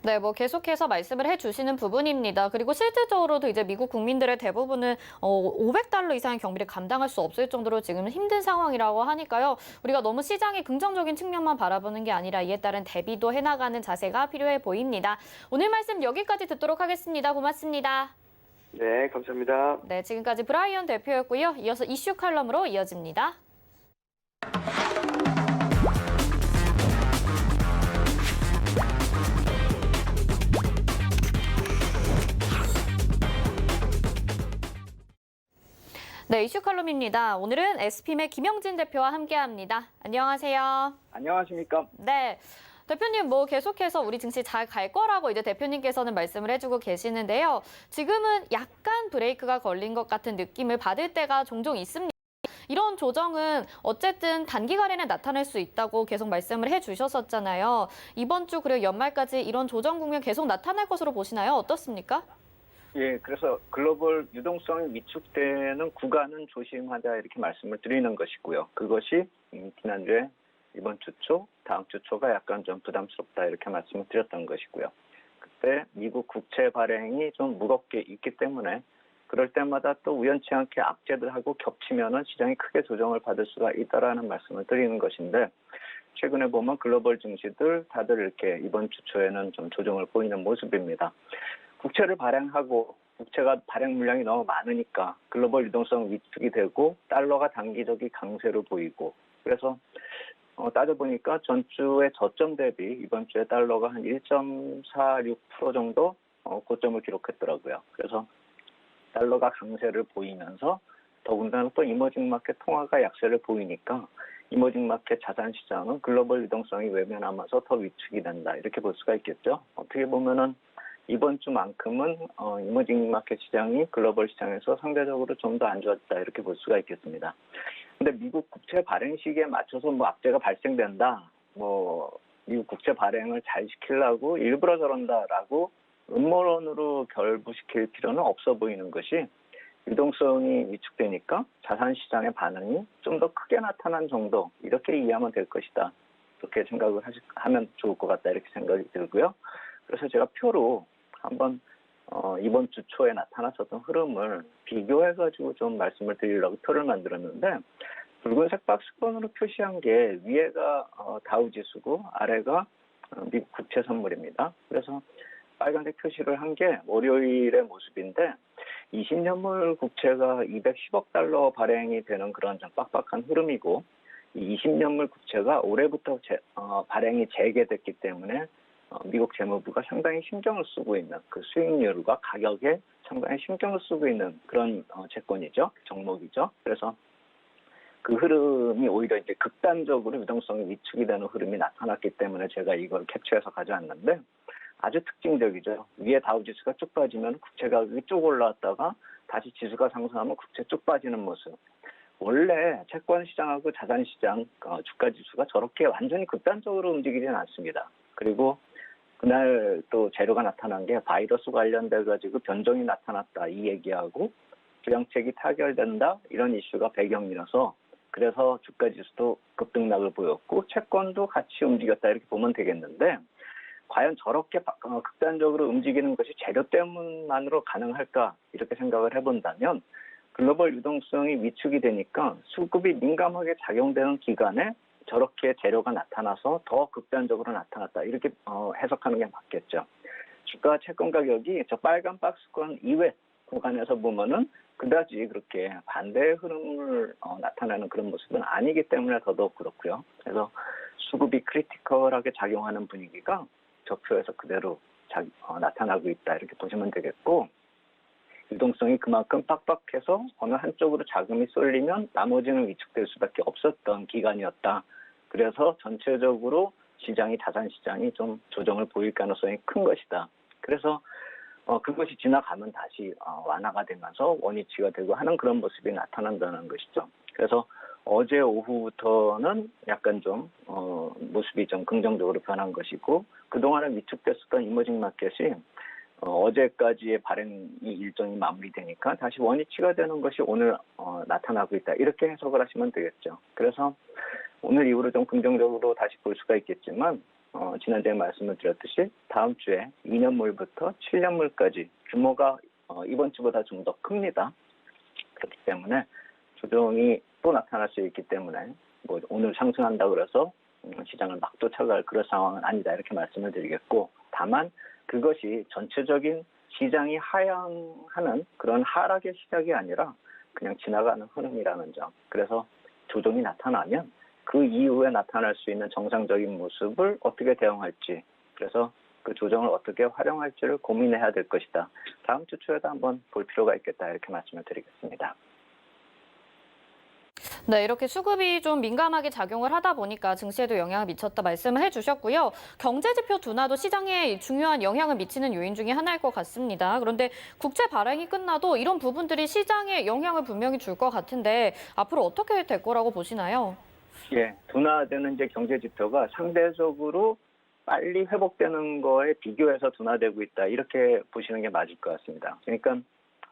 네, 뭐 계속해서 말씀을 해주시는 부분입니다. 그리고 실질적으로도 이제 미국 국민들의 대부분은 $500 이상의 경비를 감당할 수 없을 정도로 지금 힘든 상황이라고 하니까요. 우리가 너무 시장의 긍정적인 측면만 바라보는 게 아니라 이에 따른 대비도 해나가는 자세가 필요해 보입니다. 오늘 말씀 여기까지 듣도록 하겠습니다. 고맙습니다. 네, 감사합니다. 네, 지금까지 브라이언 대표였고요. 이어서 이슈 칼럼으로 이어집니다. 네, 이슈 칼럼입니다. 오늘은 SPM의 김영진 대표와 함께합니다. 안녕하세요. 안녕하십니까? 네. 대표님, 뭐 계속해서 우리 증시 잘 갈 거라고 이제 대표님께서는 말씀을 해주고 계시는데요. 지금은 약간 브레이크가 걸린 것 같은 느낌을 받을 때가 종종 있습니다. 이런 조정은 어쨌든 단기간에는 나타날 수 있다고 계속 말씀을 해주셨었잖아요. 이번 주 그리고 연말까지 이런 조정 국면 계속 나타날 것으로 보시나요? 어떻습니까? 예, 그래서 글로벌 유동성이 위축되는 구간은 조심하자 이렇게 말씀을 드리는 것이고요. 그것이 지난주에 이번 주 초, 다음 주 초가 약간 좀 부담스럽다 이렇게 말씀을 드렸던 것이고요. 그때 미국 국채 발행이 좀 무겁게 있기 때문에 그럴 때마다 또 우연치 않게 악재들하고 겹치면은 시장이 크게 조정을 받을 수가 있다라는 말씀을 드리는 것인데 최근에 보면 글로벌 증시들 다들 이렇게 이번 주 초에는 좀 조정을 보이는 모습입니다. 국채를 발행하고 국채가 발행 물량이 너무 많으니까 글로벌 유동성 위축이 되고 달러가 단기적인 강세로 보이고 그래서 따져보니까 전주의 저점 대비 이번 주에 달러가 한 1.46% 정도 고점을 기록했더라고요. 그래서 달러가 강세를 보이면서 더군다나 또 이머징 마켓 통화가 약세를 보이니까 이머징 마켓 자산 시장은 글로벌 유동성이 외면하면서 더 위축이 된다 이렇게 볼 수가 있겠죠. 어떻게 보면은 이번 주만큼은 이머징 마켓 시장이 글로벌 시장에서 상대적으로 좀 더 안 좋았다 이렇게 볼 수가 있겠습니다. 근데 미국 국채 발행 시기에 맞춰서 뭐 악재가 발생된다, 뭐 미국 국채 발행을 잘 시키려고 일부러 저런다라고 음모론으로 결부시킬 필요는 없어 보이는 것이 유동성이 위축되니까 자산 시장의 반응이 좀 더 크게 나타난 정도 이렇게 이해하면 될 것이다. 이렇게 생각을 하면 좋을 것 같다 이렇게 생각이 들고요. 그래서 제가 표로 한번 이번 주 초에 나타났었던 흐름을 비교해가지고 좀 말씀을 드리려고 표를 만들었는데 붉은색 박스권으로 표시한 게 위에가 다우지수고 아래가 미국 국채 선물입니다. 그래서 빨간색 표시를 한 게 월요일의 모습인데 20년물 국채가 210억 달러 발행이 되는 그런 좀 빡빡한 흐름이고 이 20년물 국채가 올해부터 발행이 재개됐기 때문에 미국 재무부가 상당히 신경을 쓰고 있는 그 수익률과 가격에 상당히 신경을 쓰고 있는 그런 채권이죠. 종목이죠. 그래서 그 흐름이 오히려 이제 극단적으로 유동성이 위축이 되는 흐름이 나타났기 때문에 제가 이걸 캡처해서 가져왔는데 아주 특징적이죠. 위에 다우지수가 쭉 빠지면 국채 가격이 쭉 올라왔다가 다시 지수가 상승하면 국채 쭉 빠지는 모습. 원래 채권 시장하고 자산 시장 주가 지수가 저렇게 완전히 극단적으로 움직이지는 않습니다. 그리고 그날 또 재료가 나타난 게 바이러스 관련돼 가지고 변종이 나타났다 이 얘기하고 부양책이 타결된다 이런 이슈가 배경이라서 그래서 주가 지수도 급등락을 보였고 채권도 같이 움직였다 이렇게 보면 되겠는데 과연 저렇게 극단적으로 움직이는 것이 재료 때문만으로 가능할까 이렇게 생각을 해본다면 글로벌 유동성이 위축이 되니까 수급이 민감하게 작용되는 기간에 저렇게 재료가 나타나서 더 극단적으로 나타났다. 이렇게 해석하는 게 맞겠죠. 주가 채권 가격이 저 빨간 박스권 이외 구간에서 보면은 그다지 그렇게 반대의 흐름을 나타내는 그런 모습은 아니기 때문에 더더욱 그렇고요. 그래서 수급이 크리티컬하게 작용하는 분위기가 저표에서 그대로 나타나고 있다. 이렇게 보시면 되겠고, 유동성이 그만큼 빡빡해서 어느 한쪽으로 자금이 쏠리면 나머지는 위축될 수밖에 없었던 기간이었다. 그래서 전체적으로 자산 시장이 좀 조정을 보일 가능성이 큰 것이다. 그래서 그것이 지나가면 다시 완화가 되면서 원위치가 되고 하는 그런 모습이 나타난다는 것이죠. 그래서 어제 오후부터는 약간 좀 모습이 좀 긍정적으로 변한 것이고, 그동안은 위축됐었던 이머징 마켓이 어제까지의 발행 일정이 마무리되니까 다시 원위치가 되는 것이 오늘 나타나고 있다. 이렇게 해석을 하시면 되겠죠. 그래서 오늘 이후로 좀 긍정적으로 다시 볼 수가 있겠지만, 지난주에 말씀을 드렸듯이 다음 주에 2년물부터 7년물까지 규모가 이번 주보다 좀 더 큽니다. 그렇기 때문에 조정이 또 나타날 수 있기 때문에 뭐 오늘 상승한다고 그래서 시장을 막 쫓아갈 그런 상황은 아니다. 이렇게 말씀을 드리겠고, 다만 그것이 전체적인 시장이 하향하는 그런 하락의 시작이 아니라 그냥 지나가는 흐름이라는 점. 그래서 조정이 나타나면 그 이후에 나타날 수 있는 정상적인 모습을 어떻게 대응할지, 그래서 그 조정을 어떻게 활용할지를 고민해야 될 것이다. 다음 주 초에도 한번 볼 필요가 있겠다. 이렇게 말씀을 드리겠습니다. 네, 이렇게 수급이 좀 민감하게 작용을 하다 보니까 증시에도 영향을 미쳤다 말씀을 해주셨고요. 경제지표 둔화도 시장에 중요한 영향을 미치는 요인 중에 하나일 것 같습니다. 그런데 국채 발행이 끝나도 이런 부분들이 시장에 영향을 분명히 줄 것 같은데 앞으로 어떻게 될 거라고 보시나요? 예, 둔화되는 이제 경제지표가 상대적으로 빨리 회복되는 거에 비교해서 둔화되고 있다. 이렇게 보시는 게 맞을 것 같습니다. 그러니까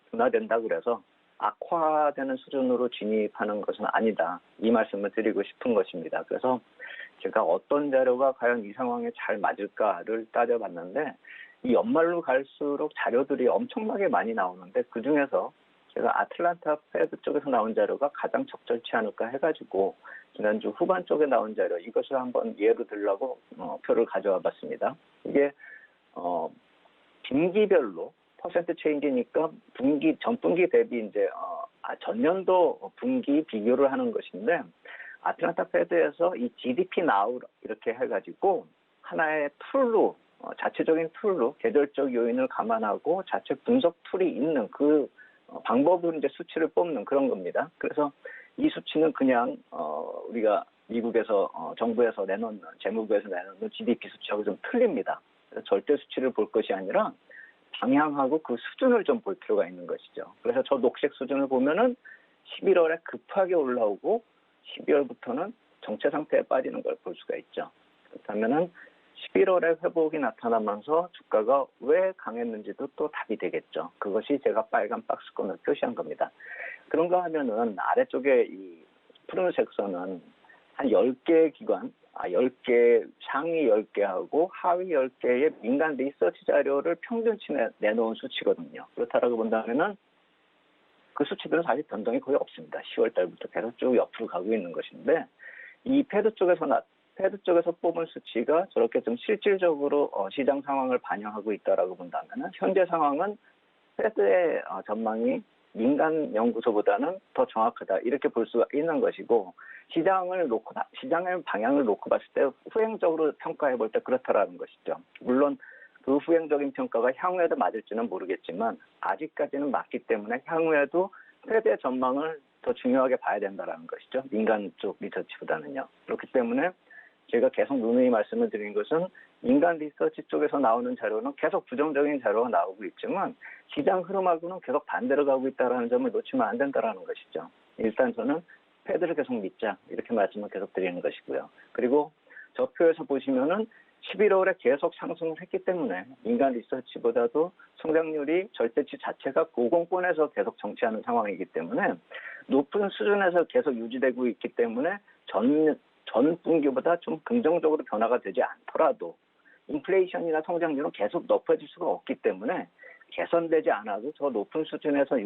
둔화된다 그래서 악화되는 수준으로 진입하는 것은 아니다. 이 말씀을 드리고 싶은 것입니다. 그래서 제가 어떤 자료가 과연 이 상황에 잘 맞을까를 따져봤는데, 이 연말로 갈수록 자료들이 엄청나게 많이 나오는데 그중에서 제가 아틀란타 페드 쪽에서 나온 자료가 가장 적절치 않을까 해가지고 지난주 후반 쪽에 나온 자료, 이것을 한번 예로 들려고 표를 가져와 봤습니다. 이게 분기별로 퍼센트 체인지니까 전분기 대비 이제 전년도 분기 비교를 하는 것인데, 아틀란타 페드에서 이 GDP Now 이렇게 해가지고 하나의 툴로, 자체적인 툴로 계절적 요인을 감안하고 자체 분석 툴이 있는 그 방법으로 이제 수치를 뽑는 그런 겁니다. 그래서 이 수치는 그냥 우리가 미국에서 정부에서 내놓는, 재무부에서 내놓는 GDP 수치하고 좀 틀립니다. 그래서 절대 수치를 볼 것이 아니라 방향하고 그 수준을 좀 볼 필요가 있는 것이죠. 그래서 저 녹색 수준을 보면은 11월에 급하게 올라오고 12월부터는 정체 상태에 빠지는 걸 볼 수가 있죠. 그렇다면은 11월에 회복이 나타나면서 주가가 왜 강했는지도 또 답이 되겠죠. 그것이 제가 빨간 박스권을 표시한 겁니다. 그런가 하면은 아래쪽에 이 푸른색 선은 한 10개 기관, 10개, 상위 10개하고 하위 10개의 민간 리서치 자료를 평균치 내놓은 수치거든요. 그렇다라고 본다면은 그 수치들은 사실 변동이 거의 없습니다. 10월 달부터 계속 쭉 옆으로 가고 있는 것인데, 이 패드 쪽에서 뽑은 수치가 저렇게 좀 실질적으로 시장 상황을 반영하고 있다라고 본다면은 현재 상황은 패드의 전망이 민간 연구소보다는 더 정확하다, 이렇게 볼 수가 있는 것이고, 시장의 방향을 놓고 봤을 때 후행적으로 평가해 볼 때 그렇다라는 것이죠. 물론 그 후행적인 평가가 향후에도 맞을지는 모르겠지만 아직까지는 맞기 때문에 향후에도 패드의 전망을 더 중요하게 봐야 된다는 것이죠. 민간 쪽 리서치보다는요. 그렇기 때문에 제가 계속 누누이 말씀을 드린 것은 민간 리서치 쪽에서 나오는 자료는 계속 부정적인 자료가 나오고 있지만 시장 흐름하고는 계속 반대로 가고 있다는 점을 놓치면 안 된다는 것이죠. 일단 저는 패드를 계속 믿자, 이렇게 말씀을 계속 드리는 것이고요. 그리고 저 표에서 보시면은 11월에 계속 상승을 했기 때문에 민간 리서치보다도 성장률이 절대치 자체가 고공권에서 계속 정치하는 상황이기 때문에 높은 수준에서 계속 유지되고 있기 때문에 전 분기보다 좀 긍정적으로 변화가 되지 않더라도 인플레이션이나 성장률은 계속 높아질 수가 없기 때문에 개선되지 않아도 저 높은 수준에서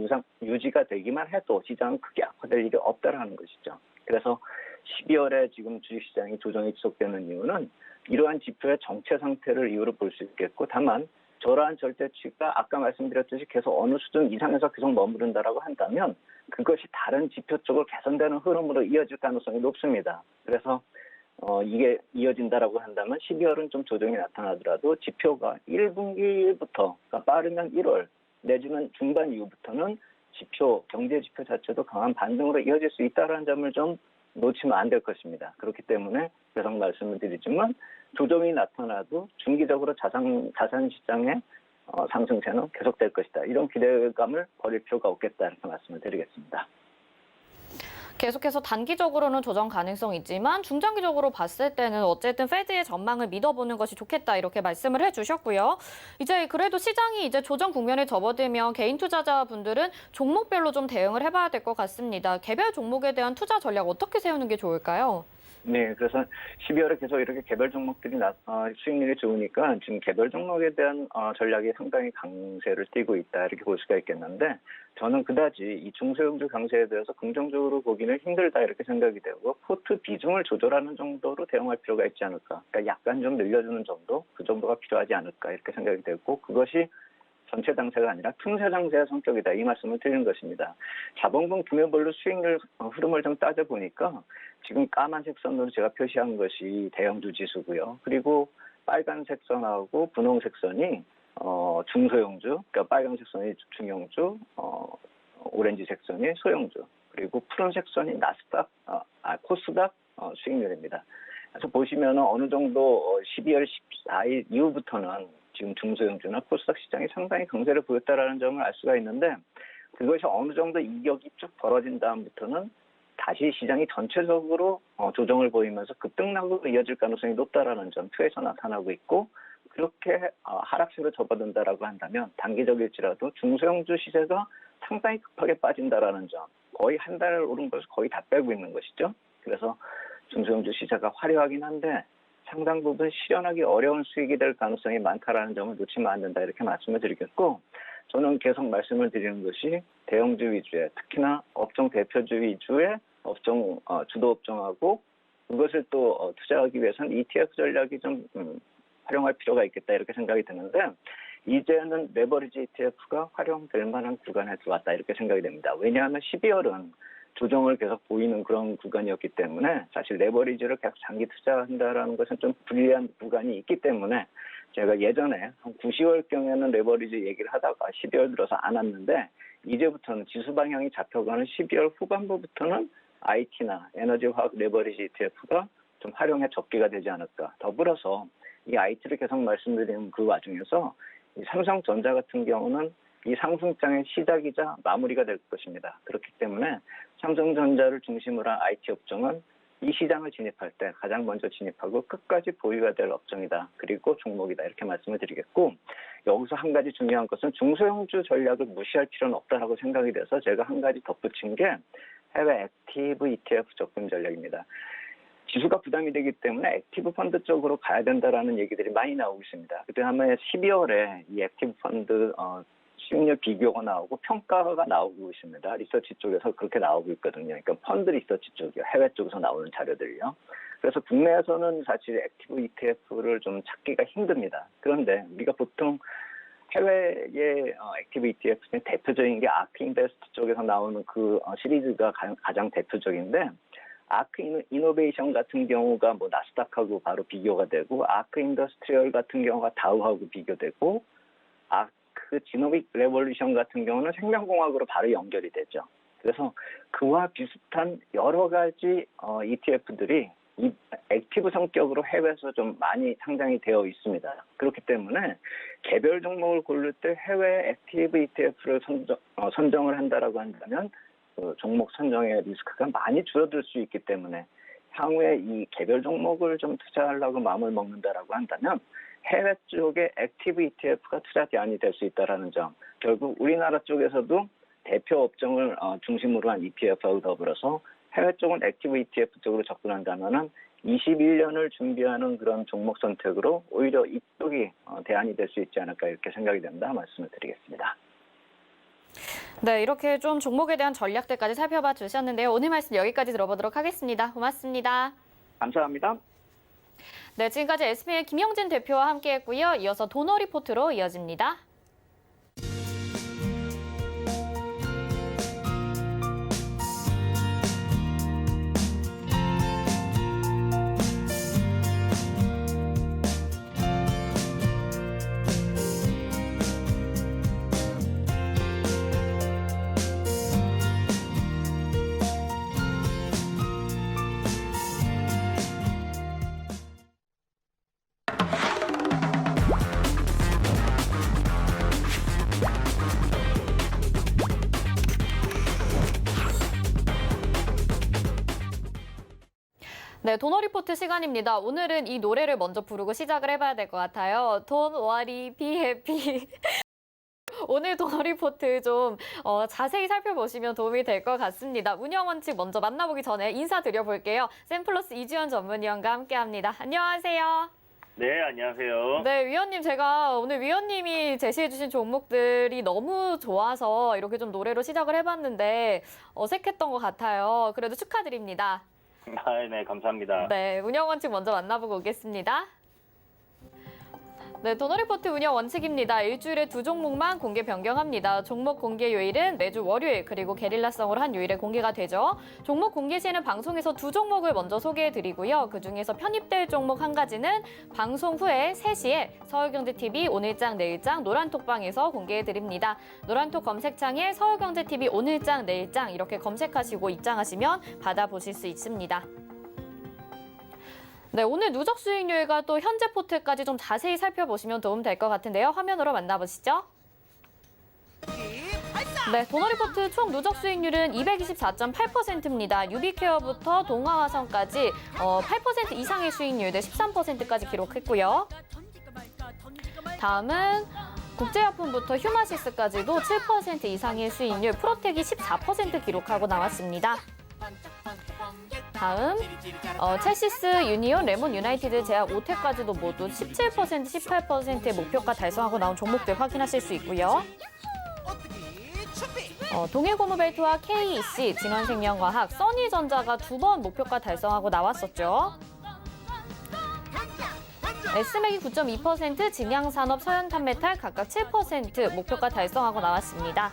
유지가 되기만 해도 시장은 크게 악화될 일이 없다라는 것이죠. 그래서 12월에 지금 주식시장이 조정이 지속되는 이유는 이러한 지표의 정체 상태를 이유로 볼 수 있겠고, 다만 저러한 절대치가 아까 말씀드렸듯이 계속 어느 수준 이상에서 계속 머무른다라고 한다면 그것이 다른 지표 쪽으로 개선되는 흐름으로 이어질 가능성이 높습니다. 그래서 이게 이어진다라고 한다면 12월은 좀 조정이 나타나더라도 지표가 1분기부터, 그러니까 빠르면 1월 내지는 중반 이후부터는 경제 지표 자체도 강한 반등으로 이어질 수 있다는 점을 좀 놓치면 안 될 것입니다. 그렇기 때문에 계속 말씀을 드리지만 조정이 나타나도 중기적으로 자산 시장의 상승세는 계속될 것이다. 이런 기대감을 버릴 필요가 없겠다 이렇게 말씀을 드리겠습니다. 계속해서 단기적으로는 조정 가능성이 있지만 중장기적으로 봤을 때는 어쨌든 페드의 전망을 믿어보는 것이 좋겠다 이렇게 말씀을 해주셨고요. 이제 그래도 시장이 이제 조정 국면에 접어들면 개인 투자자분들은 종목별로 좀 대응을 해봐야 될 것 같습니다. 개별 종목에 대한 투자 전략 어떻게 세우는 게 좋을까요? 네, 그래서 12월에 계속 이렇게 개별 종목들이 수익률이 좋으니까 지금 개별 종목에 대한 전략이 상당히 강세를 띠고 있다 이렇게 볼 수가 있겠는데, 저는 그다지 이 중소형주 강세에 대해서 긍정적으로 보기는 힘들다 이렇게 생각이 되고, 포트 비중을 조절하는 정도로 대응할 필요가 있지 않을까, 그러니까 약간 좀 늘려주는 정도, 그 정도가 필요하지 않을까 이렇게 생각이 되고, 그것이 전체 장세가 아니라 틈새 장세의 성격이다 이 말씀을 드리는 것입니다. 자본금 구매별로 수익률 흐름을 좀 따져보니까 지금 까만색 선으로 제가 표시한 것이 대형주 지수고요. 그리고 빨간색 선하고 분홍색 선이 중소형주, 그러니까 빨간색 선이 중형주, 오렌지색 선이 소형주, 그리고 푸른색 선이 코스닥 수익률입니다. 그래서 보시면 어느 정도 12월 14일 이후부터는 지금 중소형주나 코스닥 시장이 상당히 강세를 보였다라는 점을 알 수가 있는데, 그것이 어느 정도 이격이 쭉 벌어진 다음부터는 다시 시장이 전체적으로 조정을 보이면서 급등락으로 이어질 가능성이 높다라는 점 투에서 나타나고 있고, 그렇게 하락세로 접어든다라고 한다면 단기적일지라도 중소형주 시세가 상당히 급하게 빠진다라는 점, 거의 한 달 오른 것을 거의 다 빼고 있는 것이죠. 그래서 중소형주 시세가 화려하긴 한데 상당 부분 실현하기 어려운 수익이 될 가능성이 많다라는 점을 놓치면 안 된다 이렇게 말씀을 드리겠고, 저는 계속 말씀을 드리는 것이 대형주 위주의, 특히나 업종 대표주 위주의 주도 업종하고, 그것을 또 투자하기 위해서는 ETF 전략이 좀 활용할 필요가 있겠다 이렇게 생각이 드는데, 이제는 레버리지 ETF가 활용될 만한 구간에 들어왔다 이렇게 생각이 됩니다. 왜냐하면 12월은 조정을 계속 보이는 그런 구간이었기 때문에 사실 레버리지를 계속 장기 투자한다라는 것은 좀 불리한 구간이 있기 때문에, 제가 예전에 한 9, 10월경에는 레버리지 얘기를 하다가 12월 들어서 안 왔는데, 이제부터는 지수 방향이 잡혀가는 12월 후반부부터는 IT나 에너지화학 레버리지 ETF가 좀 활용의 적기가 되지 않을까. 더불어서 이 IT를 계속 말씀드리는 그 와중에서 이 삼성전자 같은 경우는 이 상승장의 시작이자 마무리가 될 것입니다. 그렇기 때문에 삼성전자를 중심으로 한 IT 업종은 이 시장을 진입할 때 가장 먼저 진입하고 끝까지 보유가 될 업종이다. 그리고 종목이다. 이렇게 말씀을 드리겠고, 여기서 한 가지 중요한 것은 중소형주 전략을 무시할 필요는 없다라고 생각이 돼서 제가 한 가지 덧붙인 게 해외 액티브 ETF 접근 전략입니다. 지수가 부담이 되기 때문에 액티브 펀드 쪽으로 가야 된다라는 얘기들이 많이 나오고 있습니다. 그다음에 12월에 이 액티브 펀드 수익률 비교가 나오고 평가가 나오고 있습니다. 리서치 쪽에서 그렇게 나오고 있거든요. 그러니까 펀드 리서치 쪽이요. 해외 쪽에서 나오는 자료들이요. 그래서 국내에서는 사실 액티브 ETF를 좀 찾기가 힘듭니다. 그런데 우리가 보통 해외의 액티브 ETF 중에 대표적인 게 아크 인베스트 쪽에서 나오는 그 시리즈가 가장 대표적인데, 아크 이노베이션 같은 경우가 뭐 나스닥하고 바로 비교가 되고, 아크 인더스트리얼 같은 경우가 다우하고 비교되고, 아크 지노믹 레볼루션 같은 경우는 생명공학으로 바로 연결이 되죠. 그래서 그와 비슷한 여러 가지 ETF들이 이 액티브 성격으로 해외에서 좀 많이 상장이 되어 있습니다. 그렇기 때문에 개별 종목을 고를 때 해외 액티브 ETF를 선정을 한다라고 한다면 그 종목 선정의 리스크가 많이 줄어들 수 있기 때문에, 향후에 이 개별 종목을 좀 투자하려고 마음을 먹는다라고 한다면 해외 쪽의 액티브 ETF가 투자 대안이 될 수 있다는 점, 결국 우리나라 쪽에서도 대표 업종을 중심으로 한 ETF하고 더불어서 해외 쪽은 액티브 ETF 쪽으로 접근한다면은 21년을 준비하는 그런 종목 선택으로 오히려 이쪽이 대안이 될 수 있지 않을까 이렇게 생각이 된다 말씀을 드리겠습니다. 네, 이렇게 좀 종목에 대한 전략들까지 살펴봐 주셨는데요. 오늘 말씀 여기까지 들어보도록 하겠습니다. 고맙습니다. 감사합니다. 네, 지금까지 SBI 김영진 대표와 함께했고요. 이어서 도너 리포트로 이어집니다. 네, 도너 리포트 시간입니다. 오늘은 이 노래를 먼저 부르고 시작을 해봐야 될 것 같아요. Don't worry, be happy. 오늘 도너 리포트 좀 자세히 살펴보시면 도움이 될 것 같습니다. 운영 원칙 먼저 만나보기 전에 인사드려볼게요. 샘플러스 이주연 전문위원과 함께합니다. 안녕하세요. 네, 안녕하세요. 네, 위원님, 제가 오늘 위원님이 제시해주신 종목들이 너무 좋아서 이렇게 좀 노래로 시작을 해봤는데 어색했던 것 같아요. 그래도 축하드립니다. 네, 감사합니다. 네, 운영 원칙 먼저 만나보고 오겠습니다. 네, 도너 리포트 운영 원칙입니다. 일주일에 2종목만 공개 변경합니다. 종목 공개 요일은 매주 월요일 그리고 게릴라성으로 한 요일에 공개가 되죠. 종목 공개 시에는 방송에서 2종목을 먼저 소개해드리고요. 그중에서 편입될 종목 한 가지는 방송 후에 3시에 서울경제TV 오늘장 내일장 노란톡방에서 공개해드립니다. 노란톡 검색창에 서울경제TV 오늘장 내일장 이렇게 검색하시고 입장하시면 받아보실 수 있습니다. 네, 오늘 누적 수익률과 또 현재 포트까지 좀 자세히 살펴보시면 도움 될 것 같은데요. 화면으로 만나보시죠. 네, 도너 리포트 총 누적 수익률은 224.8%입니다. 유비케어부터 동아화성까지 8% 이상의 수익률, 13%까지 기록했고요. 다음은 국제약품부터 휴마시스까지도 7% 이상의 수익률, 프로텍이 14% 기록하고 나왔습니다. 다음 첼시스, 유니온, 레몬 유나이티드, 제약, 오텍까지도 모두 17%, 18%의 목표가 달성하고 나온 종목들 확인하실 수 있고요. 동일고무벨트와 KEC, 진원생명과학, 써니전자가 2번 목표가 달성하고 나왔었죠. S맥이 9.2%, 진양산업, 서현탄메탈 각각 7% 목표가 달성하고 나왔습니다.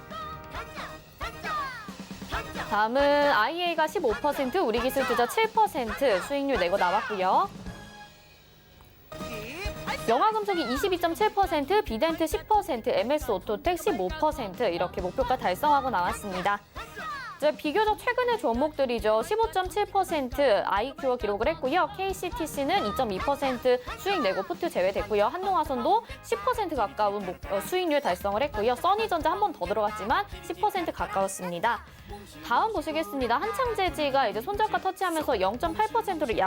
다음은 IA가 15%, 우리기술투자 7% 수익률 내고 나왔고요. 영화금속이 22.7%, 비덴트 10%, MS오토텍 15% 이렇게 목표가 달성하고 나왔습니다. 비교적 최근의 종목들이죠. 15.7% IQ가 기록을 했고요. KCTC는 2.2% 수익 내고 포트 제외됐고요. 한동화선도 10% 가까운 수익률 달성을 했고요. 써니전자 한 번 더 들어갔지만 10% 가까웠습니다. 다음 보시겠습니다. 한창재지가 이제 손절가 터치하면서 0.8%로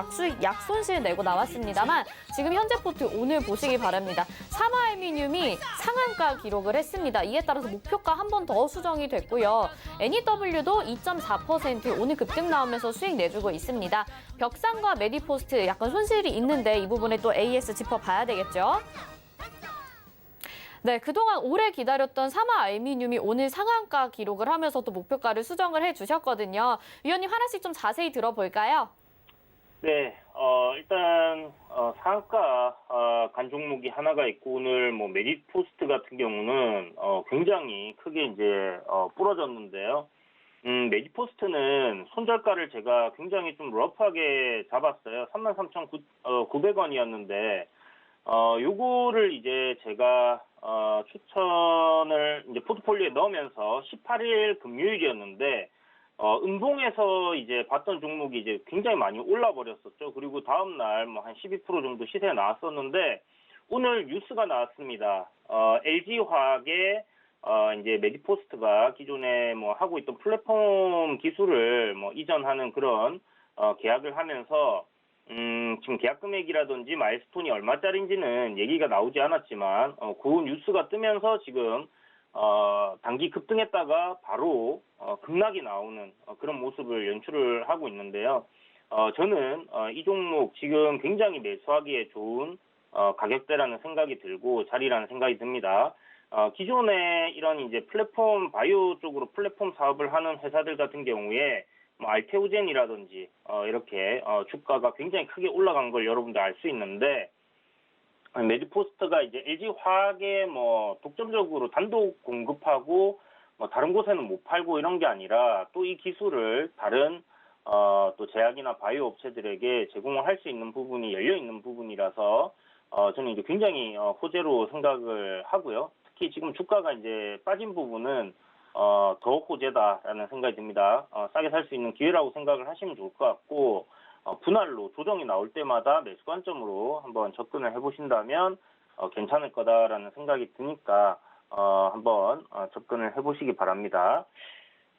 약손실 내고 나왔습니다만 지금 현재 포트 오늘 보시기 바랍니다. 삼화알미늄이 상한가 기록을 했습니다. 이에 따라서 목표가 한 번 더 수정이 됐고요. NEW도 2.4% 오늘 급등 나오면서 수익 내주고 있습니다. 벽산과 메디포스트 약간 손실이 있는데 이 부분에 또 AS 짚어봐야 되겠죠. 네, 그동안 오래 기다렸던 삼화알미늄이 오늘 상한가 기록을 하면서 또 목표가를 수정을 해주셨거든요. 위원님 하나씩 좀 자세히 들어볼까요? 네, 일단 상한가 간 종목이 하나가 있고 오늘 뭐 메디포스트 같은 경우는 굉장히 크게 이제 부러졌는데요. 메디포스트는 손절가를 제가 굉장히 좀 러프하게 잡았어요. 33,900원이었는데 요거를 이제 제가 추천을 이제 포트폴리오에 넣으면서 18일 금요일이었는데 음봉에서 이제 봤던 종목이 이제 굉장히 많이 올라 버렸었죠. 그리고 다음 날 뭐 한 12% 정도 시세가 나왔었는데 오늘 뉴스가 나왔습니다. LG화학의 이제 메디포스트가 기존에 뭐 하고 있던 플랫폼 기술을 뭐 이전하는 그런 계약을 하면서 지금 계약 금액이라든지 마일스톤이 얼마짜리인지는 얘기가 나오지 않았지만 그 뉴스가 뜨면서 지금 단기 급등했다가 바로 급락이 나오는 그런 모습을 연출을 하고 있는데요. 저는 이 종목 지금 굉장히 매수하기에 좋은 가격대라는 생각이 들고 자리라는 생각이 듭니다. 기존에 이런 이제 플랫폼 바이오 쪽으로 플랫폼 사업을 하는 회사들 같은 경우에 뭐 알테오젠이라든지 이렇게 주가가 굉장히 크게 올라간 걸 여러분들 알 수 있는데 메디포스트가 이제 LG 화학에 뭐 독점적으로 단독 공급하고 뭐 다른 곳에는 못 팔고 이런 게 아니라 또 이 기술을 다른 또 제약이나 바이오 업체들에게 제공을 할 수 있는 부분이 열려 있는 부분이라서 저는 이제 굉장히 호재로 생각을 하고요. 특히 지금 주가가 이제 빠진 부분은 더 호재다라는 생각이 듭니다. 싸게 살 수 있는 기회라고 생각을 하시면 좋을 것 같고 분할로 조정이 나올 때마다 매수 관점으로 한번 접근을 해보신다면 괜찮을 거다라는 생각이 드니까 한번 접근을 해보시기 바랍니다.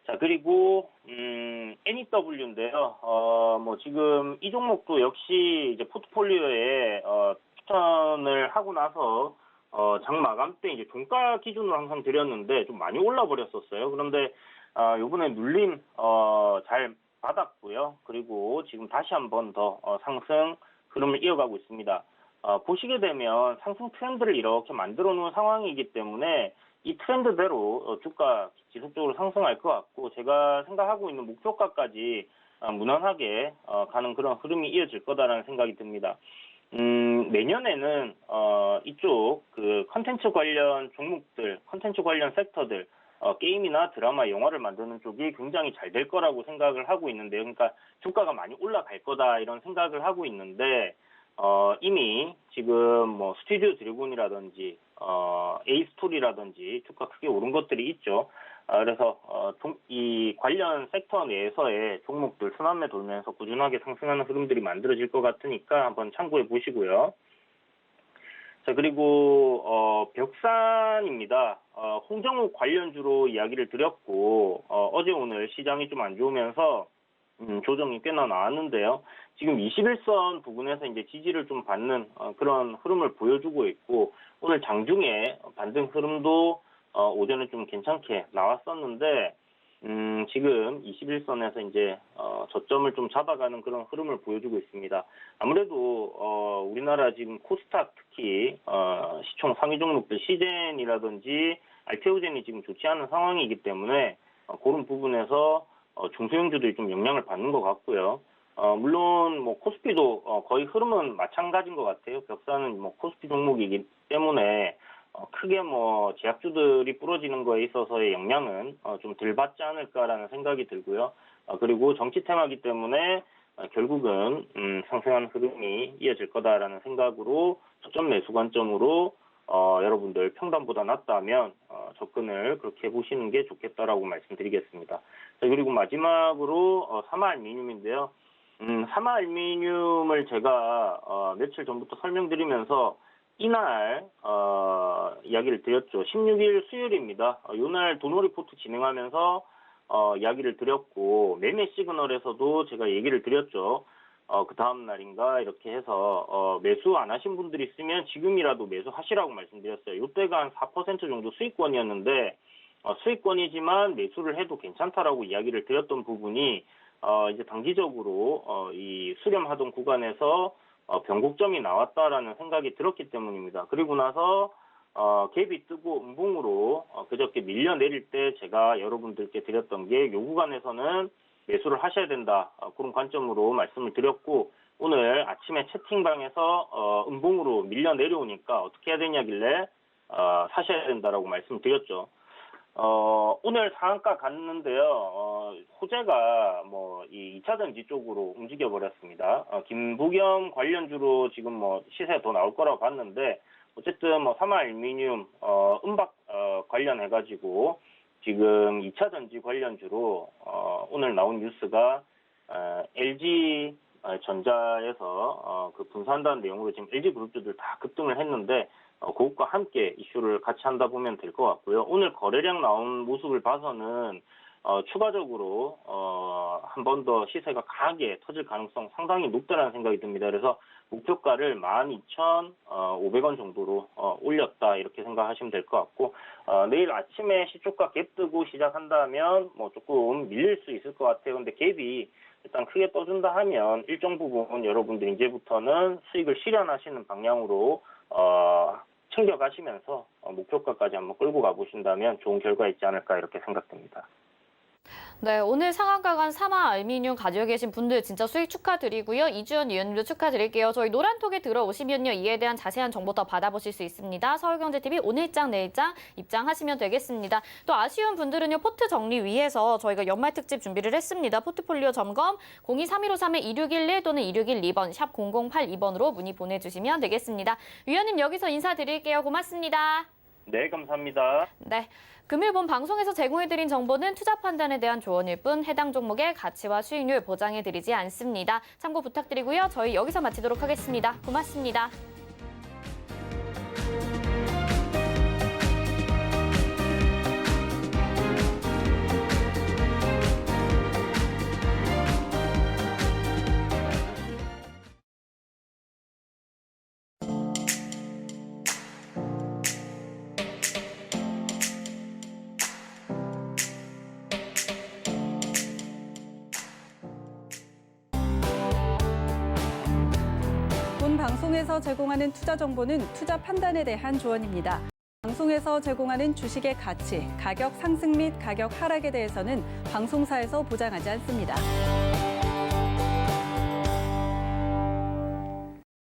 자, 그리고 NEW인데요. 뭐 지금 이 종목도 역시 이제 포트폴리오에 추천을 하고 나서 장 마감 때 이제 종가 기준으로 항상 드렸는데 좀 많이 올라 버렸었어요. 그런데 요번에 눌림 잘 받았고요. 그리고 지금 다시 한번 더 상승 흐름을 이어가고 있습니다. 보시게 되면 상승 트렌드를 이렇게 만들어 놓은 상황이기 때문에 이 트렌드대로 주가 지속적으로 상승할 것 같고 제가 생각하고 있는 목표가까지 무난하게 가는 그런 흐름이 이어질 거다라는 생각이 듭니다. 내년에는 이쪽 그 컨텐츠 관련 종목들, 컨텐츠 관련 섹터들, 게임이나 드라마, 영화를 만드는 쪽이 굉장히 잘 될 거라고 생각을 하고 있는데요. 그러니까 주가가 많이 올라갈 거다 이런 생각을 하고 있는데 이미 지금 뭐 스튜디오 드래곤이라든지 에이스토리라든지 주가 크게 오른 것들이 있죠. 그래서 이 관련 섹터 내에서의 종목들 순환매 돌면서 꾸준하게 상승하는 흐름들이 만들어질 것 같으니까 한번 참고해 보시고요. 자, 그리고 벽산입니다. 홍정욱 관련주로 이야기를 드렸고 어제 오늘 시장이 좀 안 좋으면서 조정이 꽤나 나왔는데요. 지금 21선 부분에서 이제 지지를 좀 받는 그런 흐름을 보여주고 있고 오늘 장중에 반등 흐름도 오전에 좀 괜찮게 나왔었는데 지금 21선에서 이제 저점을 좀 잡아가는 그런 흐름을 보여주고 있습니다. 아무래도 우리나라 지금 코스닥 특히 시총 상위 종목들 시젠이라든지 알테오젠이 지금 좋지 않은 상황이기 때문에 그런 부분에서 중소형주들이 좀 영향을 받는 것 같고요. 물론 뭐 코스피도 거의 흐름은 마찬가지인 것 같아요. 벽산은 뭐 코스피 종목이기 때문에 크게 뭐 제약주들이 부러지는 거에 있어서의 영향은 좀 덜 받지 않을까라는 생각이 들고요. 그리고 정치 테마이기 때문에 결국은 상승하는 흐름이 이어질 거다라는 생각으로 저점 매수 관점으로 여러분들 평단보다 낮다면 접근을 그렇게 해보시는 게 좋겠다라고 말씀드리겠습니다. 자, 그리고 마지막으로 사마알미늄인데요. 사마알미늄을 제가 며칠 전부터 설명드리면서 이날 이야기를 드렸죠. 16일 수요일입니다. 이날 도노 리포트 진행하면서 이야기를 드렸고 매매 시그널에서도 제가 얘기를 드렸죠. 그 다음 날인가 이렇게 해서 매수 안 하신 분들이 있으면 지금이라도 매수하시라고 말씀드렸어요. 이때가 한 4% 정도 수익권이었는데 수익권이지만 매수를 해도 괜찮다라고 이야기를 드렸던 부분이 이제 단기적으로 이 수렴하던 구간에서 변곡점이 나왔다라는 생각이 들었기 때문입니다. 그리고 나서 갭이 뜨고 음봉으로 그저께 밀려내릴 때 제가 여러분들께 드렸던 게 요 구간에서는 매수를 하셔야 된다. 그런 관점으로 말씀을 드렸고 오늘 아침에 채팅방에서 음봉으로 밀려 내려오니까 어떻게 해야 되냐길래 사셔야 된다라고 말씀드렸죠. 오늘 상한가 갔는데요. 호재가 뭐 이 2차전지 쪽으로 움직여 버렸습니다. 김부겸 관련주로 지금 뭐 시세가 더 나올 거라고 봤는데 어쨌든 뭐 사마알미늄 음박 관련해 가지고 지금 2차 전지 관련주로 오늘 나온 뉴스가 LG 전자에서 그 분산한다는 내용으로 지금 LG 그룹주들 다 급등을 했는데 그것과 함께 이슈를 같이 한다 보면 될 것 같고요. 오늘 거래량 나온 모습을 봐서는 추가적으로 한 번 더 시세가 강하게 터질 가능성 상당히 높다는 생각이 듭니다. 그래서 목표가를 12,500원 정도로 올렸다 이렇게 생각하시면 될 것 같고 내일 아침에 시초가 갭 뜨고 시작한다면 뭐 조금 밀릴 수 있을 것 같아요. 근데 갭이 일단 크게 떠준다 하면 일정 부분 여러분들 이제부터는 수익을 실현하시는 방향으로 챙겨가시면서 목표가까지 한번 끌고 가보신다면 좋은 결과 있지 않을까 이렇게 생각됩니다. 네, 오늘 상한가 간 사마 알미늄 가지고 계신 분들 진짜 수익 축하드리고요. 이주연 위원님도 축하드릴게요. 저희 노란톡에 들어오시면요. 이에 대한 자세한 정보 더 받아보실 수 있습니다. 서울경제TV 오늘장 내일장 입장하시면 되겠습니다. 또 아쉬운 분들은요. 포트 정리 위해서 저희가 연말 특집 준비를 했습니다. 포트폴리오 점검 023153-2611 또는 2612번 샵 0082번으로 문의 보내주시면 되겠습니다. 위원님 여기서 인사드릴게요. 고맙습니다. 네, 감사합니다. 네. 금일 본 방송에서 제공해드린 정보는 투자 판단에 대한 조언일 뿐 해당 종목의 가치와 수익률 보장해드리지 않습니다. 참고 부탁드리고요. 저희 여기서 마치도록 하겠습니다. 고맙습니다. 본 방송에서 제공하는 투자 정보는 투자 판단에 대한 조언입니다. 방송에서 제공하는 주식의 가치, 가격 상승 및 가격 하락에 대해서는 방송사에서 보장하지 않습니다.